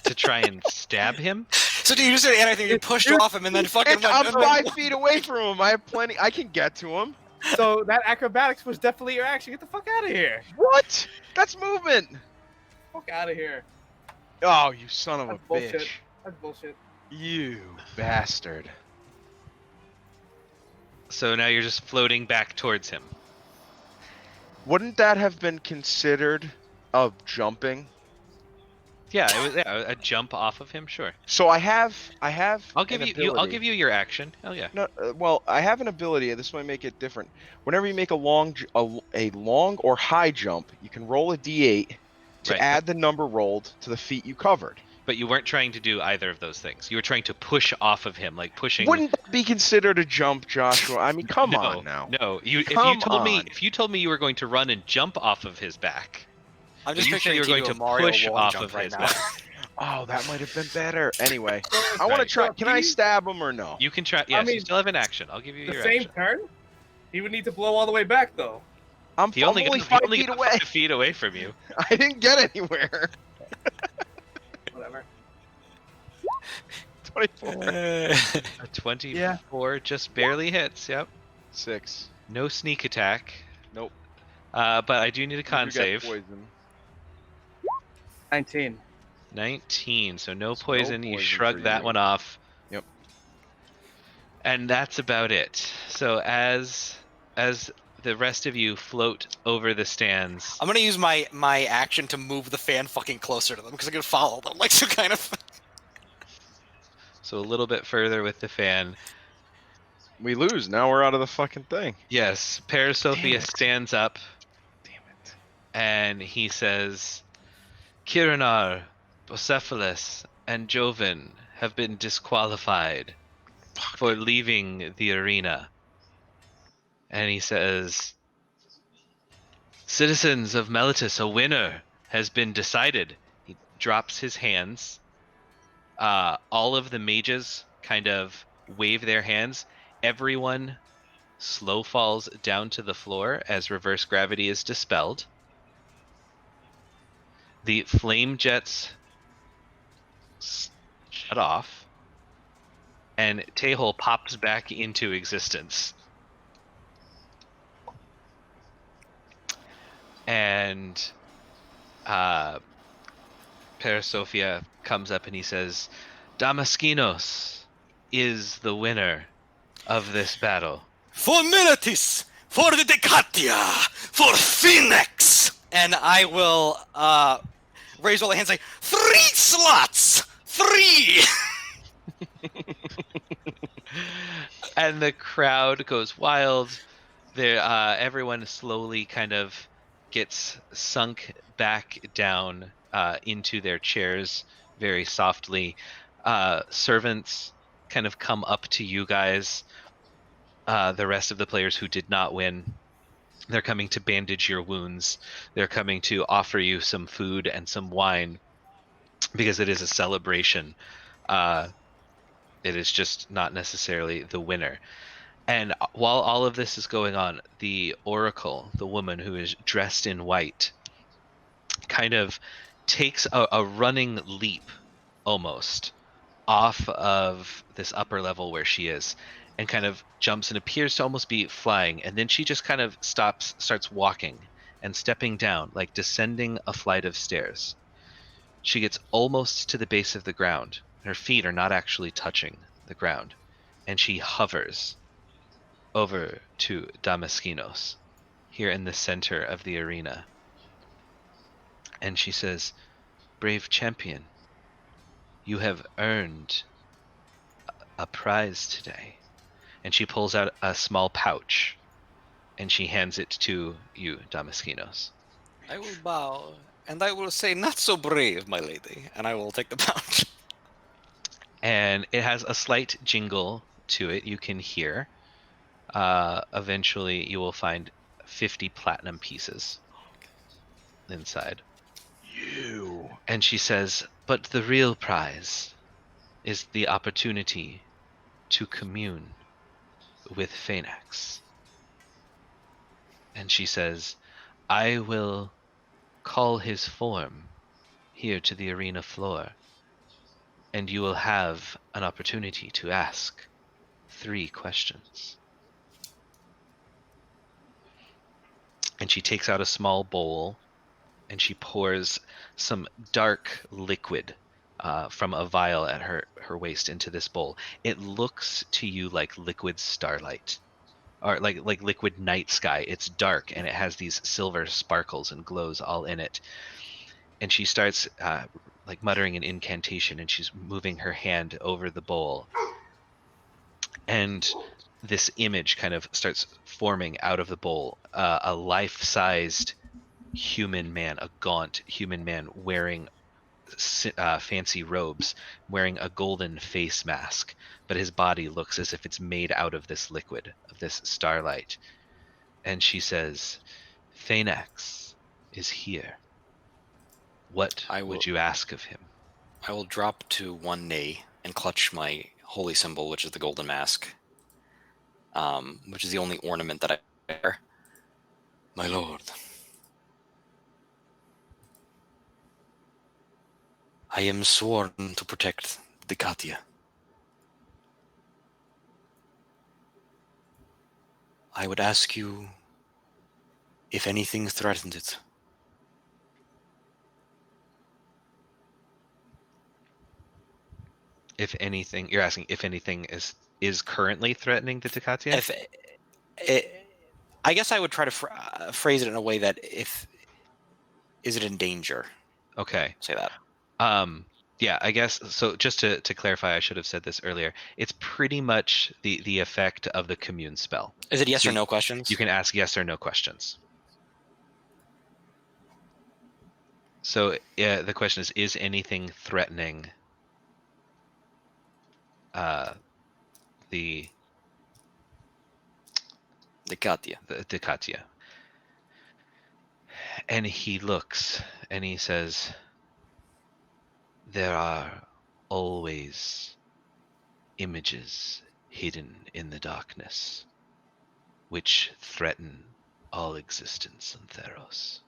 To try and stab him. So do you just did anything? You pushed off him and then fucking went. I'm 5 feet away from him. I have plenty. I can get to him. So that acrobatics was definitely your action. Get the fuck out of here. What? That's movement. Fuck out of here. Oh, you son of a That's bullshit. bitch. That's bullshit. You bastard. So now you're just floating back towards him. Wouldn't that have been considered of jumping? Yeah, it was a jump off of him. Sure. So I have. I'll give an you. I'll ability. give you your action. Hell yeah. No, well, I have an ability. This might make it different. Whenever you make a long or high jump, you can roll a d8 to Right. add the number rolled to the feet you covered. But you weren't trying to do either of those things. You were trying to push off of him, like pushing. Wouldn't that be considered a jump, Joshua? I mean, come no, on now. No, if Come you told me on. if you told me you were going to run and jump off of his back, I'm just you said picturing you were you going do to a Mario push wall off jump of right his now. back. Oh, that might have been better. Anyway, I want to Right. try. Can I stab him or no? You can try. Yes, you mean, still have an action. I'll give you The your same action. turn? He would need to blow all the way back, though. I'm He only, only got, 5 he only feet got away. 5 feet away from you. I didn't get anywhere. Whatever. 24. A 24 just barely hits. Yep. 6. No sneak attack. Nope. But I do need a con You got save. Poison. 19. 19. So no So no poison. You poison shrug for that you. one off. Yep. And that's about it. So as the rest of you float over the stands, I'm gonna use my action to move the fan fucking closer to them because I'm gonna follow them, like some kind of. so a little bit further with the fan. We lose. Now we're out of the fucking thing. Yes, Damn Parasophia it. stands up Damn it. and he says, Kirinar, Bocephalus, and Joven have been disqualified for leaving the arena. And he says, Citizens of Melitus, a winner has been decided. He drops his hands. All of the mages kind of wave their hands. Everyone slow falls down to the floor as reverse gravity is dispelled. The flame jets shut off, and Tehol pops back into existence. And Parasophia comes up and he says, Damaskinos is the winner of this battle. For Melitis! For the Decatia! For Phoenix! And I will raise all the hands and say, 3 slots! 3! And the crowd goes wild. There, everyone slowly kind of gets sunk back down into their chairs very softly. Servants kind of come up to you guys. The rest of the players who did not win, they're coming to bandage your wounds. They're coming to offer you some food and some wine because it is a celebration. It is just not necessarily the winner. And while all of this is going on, the Oracle, the woman who is dressed in white, kind of takes a running leap almost off of this upper level where she is and kind of jumps and appears to almost be flying. And then she just kind of starts walking and stepping down, like descending a flight of stairs. She gets almost to the base of the ground. Her feet are not actually touching the ground. And she hovers over to Damaskinos, here in the center of the arena. And she says, Brave champion, you have earned a prize today. And she pulls out a small pouch, and she hands it to you, Damaskinos. I will bow, and I will say, not so brave, my lady, and I will take the pouch. And it has a slight jingle to it you can hear. Eventually, you will find 50 platinum pieces inside. You. And she says, but the real prize is the opportunity to commune with Phaenax. And she says, I will call his form here to the arena floor. and you will have an opportunity to ask 3 questions. And she takes out a small bowl and she pours some dark liquid from a vial at her waist into this bowl. It looks to you like liquid starlight, or like liquid night sky. It's dark and it has these silver sparkles and glows all in it. And she starts like muttering an incantation, and she's moving her hand over the bowl. And this image kind of starts forming out of the bowl, a life-sized human man, a gaunt human man wearing fancy robes, wearing a golden face mask, but his body looks as if it's made out of this liquid, of this starlight. And she says, Phaenax is here. What would you ask of him? I will drop to one knee and clutch my holy symbol, which is the golden mask, which is the only ornament that I wear. My lord, I am sworn to protect Decatia. I would ask you if anything threatened it. If anything, you're asking if anything is currently threatening the Decatia? I guess I would try to phrase it in a way that is it in danger? Okay. Say that. Yeah, I guess so. Just to clarify, I should have said this earlier. It's pretty much the effect of the commune spell. Is it yes So or no questions? You can ask yes or no questions. So the question is anything threatening the Decatia? And he looks and he says, there are always images hidden in the darkness which threaten all existence on Theros.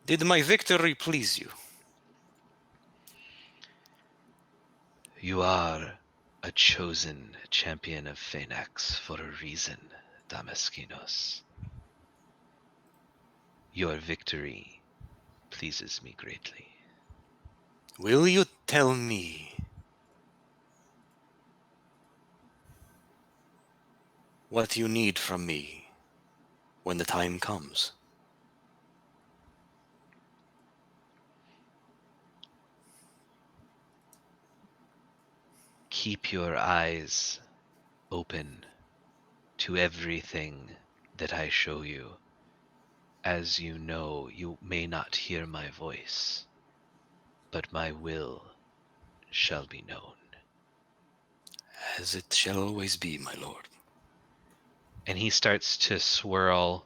Did my victory please you? You are a chosen champion of Phaenax for a reason, Damaskinos. Your victory pleases me greatly. Will you tell me what you need from me when the time comes? Keep your eyes open to everything that I show you. As you know, you may not hear my voice, but my will shall be known. As it shall always be, my lord. And he starts to swirl,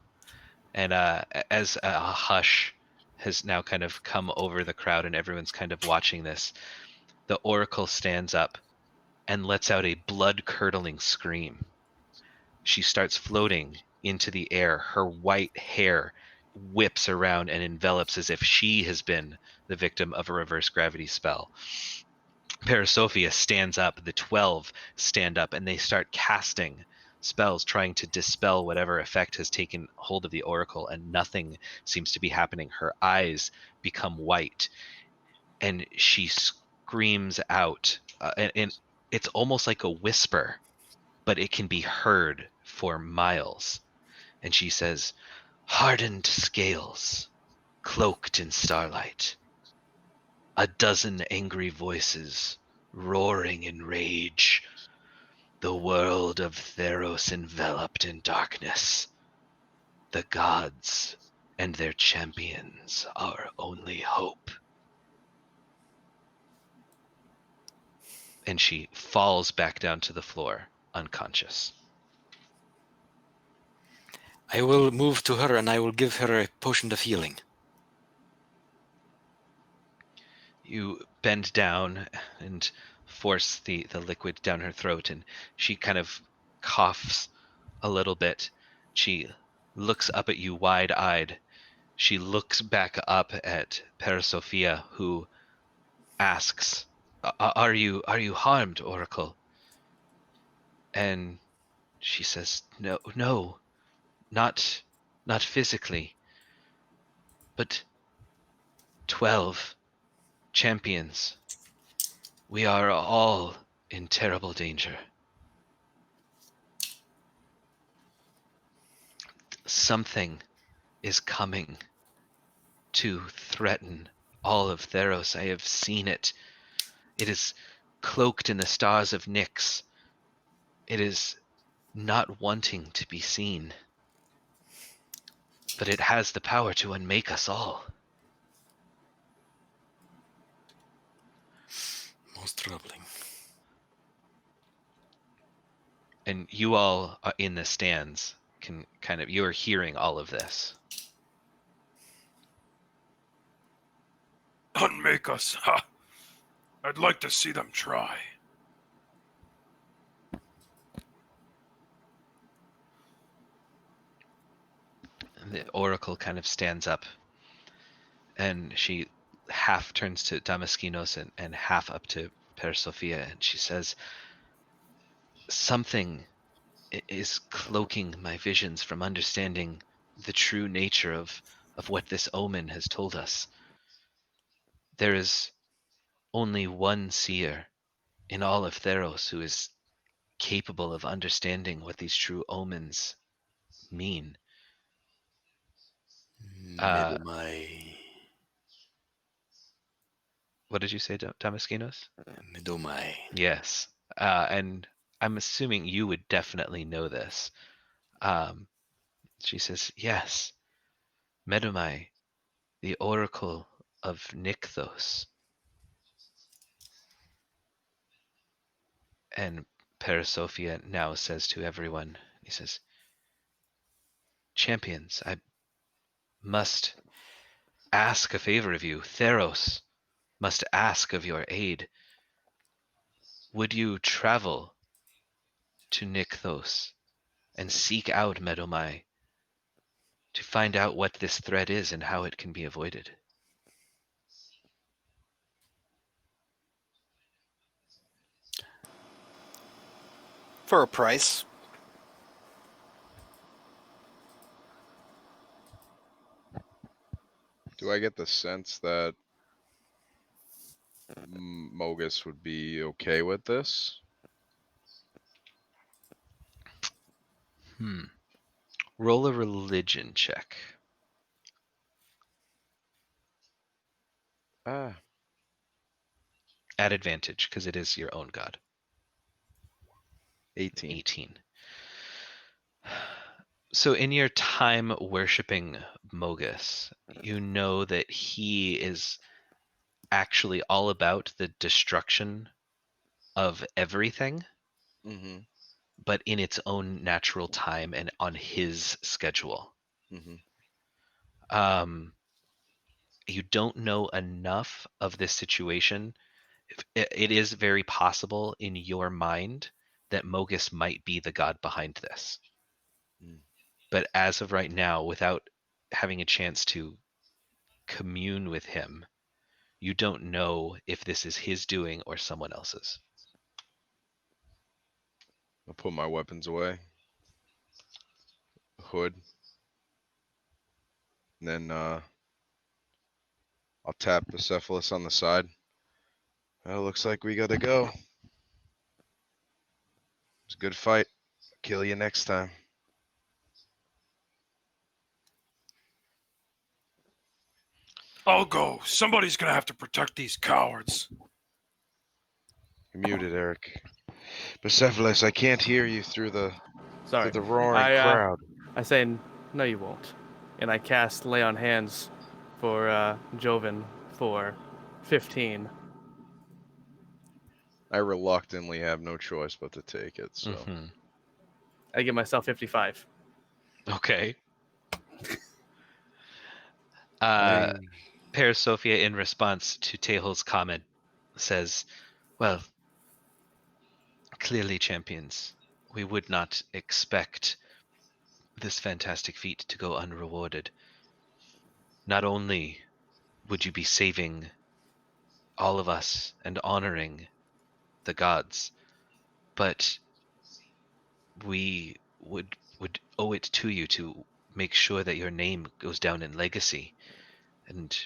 and as a hush has now kind of come over the crowd and everyone's kind of watching this, the oracle stands up and lets out a blood-curdling scream. She starts floating into the air. Her white hair whips around and envelops as if she has been the victim of a reverse gravity spell. Parasophia stands up, the 12 stand up, and they start casting spells trying to dispel whatever effect has taken hold of the oracle, and nothing seems to be happening. Her eyes become white, and she screams out, and it's almost like a whisper, but it can be heard for miles. And she says, hardened scales, cloaked in starlight. A dozen angry voices, roaring in rage. The world of Theros enveloped in darkness. The gods and their champions are only hope. And she falls back down to the floor, unconscious. I will move to her and I will give her a potion of healing. You bend down and force the liquid down her throat, and she kind of coughs a little bit. She looks up at you wide-eyed. She looks back up at Parasophia, who asks, Are you harmed, Oracle?" And she says, No, not physically, but 12 champions. We are all in terrible danger. Something is coming to threaten all of Theros. I have seen it. It is cloaked in the stars of Nyx. It is not wanting to be seen. But it has the power to unmake us all. Most troubling. And you all in the stands can you're hearing all of this. Unmake us, ha! I'd like to see them try. And the Oracle kind of stands up, and she half turns to Damaskinos and half up to Parasophia, and she says, "Something is cloaking my visions from understanding the true nature of what this omen has told us. There is only one seer in all of Theros who is capable of understanding what these true omens mean." Medumai. What did you say, Damaskinos? Medumai. Yes. And I'm assuming you would definitely know this. She says, "Yes, Medumai, the Oracle of Nykthos." And Parasophia now says to everyone, he says, "Champions, I must ask a favor of you. Theros must ask of your aid. Would you travel to Nykthos and seek out Medumai to find out what this threat is and how it can be avoided?" For a price. Do I get the sense that Mogus would be okay with this? Roll a religion check. Ah, At advantage, because it is your own god. 18. 18. So in your time worshiping Mogus, you know that he is actually all about the destruction of everything, Mm-hmm. but in its own natural time and on his schedule. Mm-hmm. You don't know enough of this situation. It is very possible in your mind that Mogus might be the god behind this. But as of right now, without having a chance to commune with him, you don't know if this is his doing or someone else's. I'll put my weapons away. Hood. And then I'll tap Bucephalus on the side. Well, looks like we gotta go. It's a good fight. Kill you next time. I'll go. Somebody's gonna have to protect these cowards. You're muted, Eric. Bucephalus, I can't hear you through the Sorry. roaring I, crowd. I say, no, you won't. And I cast Lay on Hands for Joven for 15. I reluctantly have no choice but to take it, so. Mhm. I give myself 55. Okay. Paris Sophia, in response to Tehol's comment, says, "Well, clearly, champions, we would not expect this fantastic feat to go unrewarded. Not only would you be saving all of us and honoring the gods, but we would owe it to you to make sure that your name goes down in legacy, and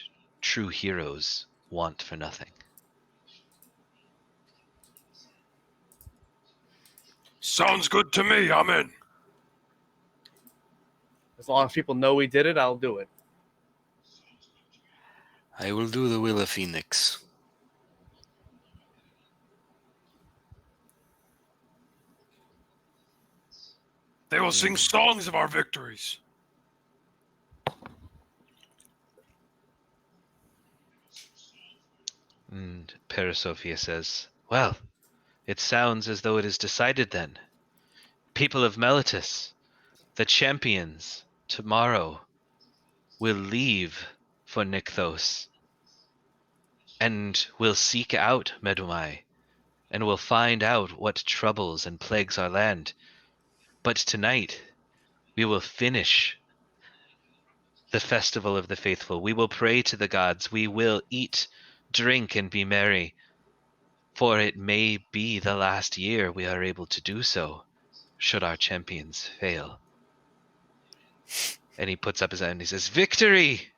true heroes want for nothing." Sounds good to me. I'm in. As long as people know we did it, I'll do it. I will do the will of Phoenix. They will sing songs of our victories. And Parasophia says, "Well, it sounds as though it is decided then. People of Meletus, the champions, tomorrow will leave for Nykthos and will seek out Medumai and will find out what troubles and plagues our land. But tonight we will finish the festival of the faithful. We will pray to the gods. We will eat, drink, and be merry. For it may be the last year we are able to do so, should our champions fail." And he puts up his hand and he says, "Victory!"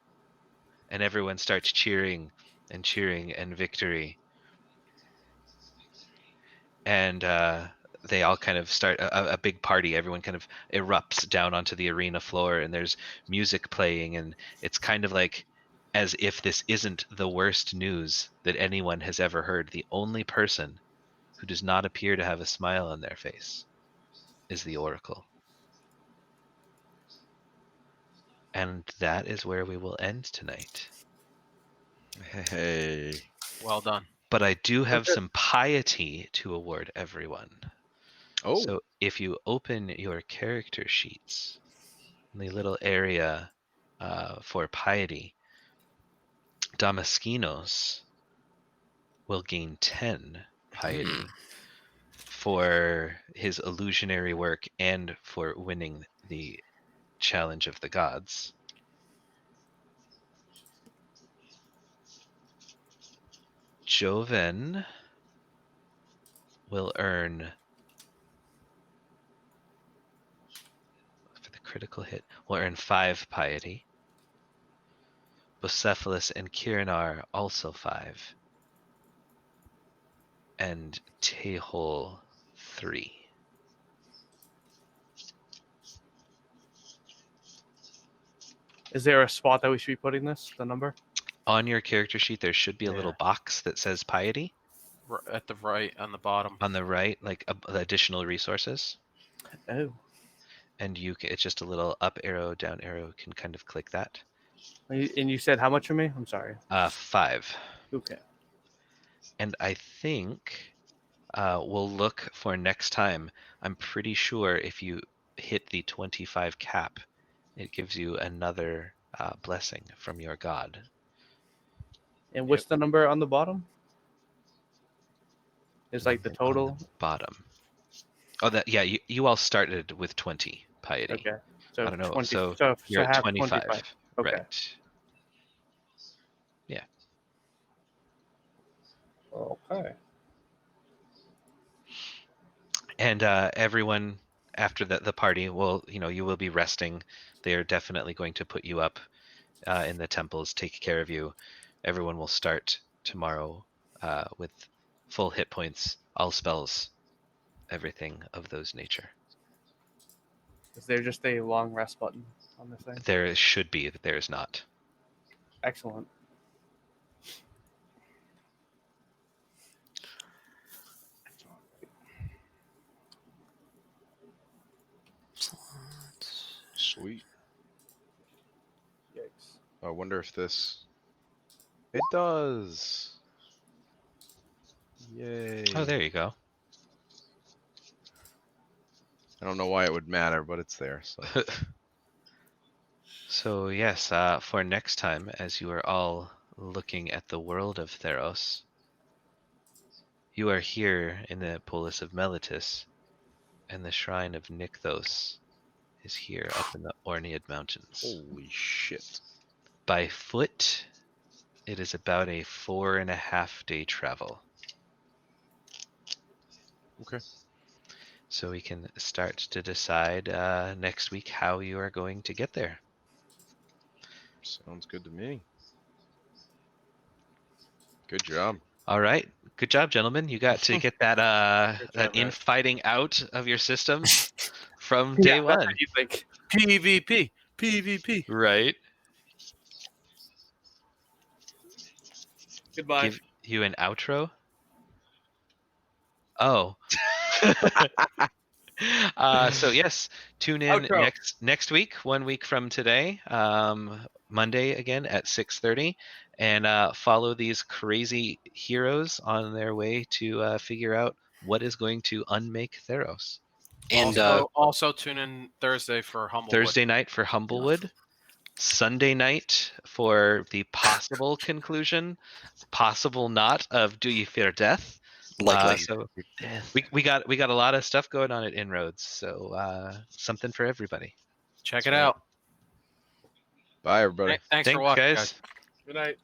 And everyone starts cheering and cheering and victory. And they all kind of start a big party. Everyone kind of erupts down onto the arena floor, and there's music playing, and it's kind of like as if this isn't the worst news that anyone has ever heard. The only person who does not appear to have a smile on their face is the Oracle. And that is where we will end tonight. Hey. Well done. But I do have some piety to award everyone. Oh. So if you open your character sheets, in the little area for piety, Damaskinos will gain 10 piety for his illusionary work and for winning the challenge of the gods. Joven will earn, for the critical hit, will earn 5 piety. Bucephalus and Kirinar also 5. And Tehol 3. Is there a spot that we should be putting this? The number? On your character sheet, there should be a little box that says piety. At the right, on the bottom. On the right, like additional resources. Oh. And it's just a little up arrow, down arrow. You can kind of click that. And you said how much for me? I'm sorry. 5. Okay. And I think we'll look for next time. I'm pretty sure if you hit the 25 cap, it gives you another blessing from your god. And what's the number on the bottom? Is like the total? On the bottom. Oh, that yeah. You all started with 20 piety. Okay. So I don't know. 20, so you're half at 25. Okay. Right. Yeah. Okay. And everyone after the party will, you will be resting. They're definitely going to put you up in the temples, take care of you. Everyone will start tomorrow with full hit points, all spells, everything of those nature. Is there just a long rest button on this thing? There should be, but there is not. Excellent. Sweet. Yikes. I wonder if this... It does. Yay. Oh, there you go. I don't know why it would matter, but it's there. So So yes, for next time, as you are all looking at the world of Theros, you are here in the polis of Meletis, and the shrine of Nykthos is here up in the Ornead Mountains. Holy shit. By foot, it is about a 4.5-day travel. Okay. So we can start to decide next week how you are going to get there. Sounds good to me. Good job. All right, good job, gentlemen. You got to get that Good that job, guys. infighting out of your system from day Yeah, that's one, what you think. PvP. PvP. right? Goodbye. Give you an outro. Oh. So yes, tune in Outro. next week, 1 week from today, Monday again at 6:30, and follow these crazy heroes on their way to figure out what is going to unmake Theros. And Also tune in Thursday for Humblewood. Thursday night for Humblewood, Sunday night for the possible conclusion, possible not, of Do You Fear Death? likely. So we got a lot of stuff going on at Inroads, so something for everybody. Check it out. Bye, everybody. Thanks for Thanks, watching, guys. guys. Good night.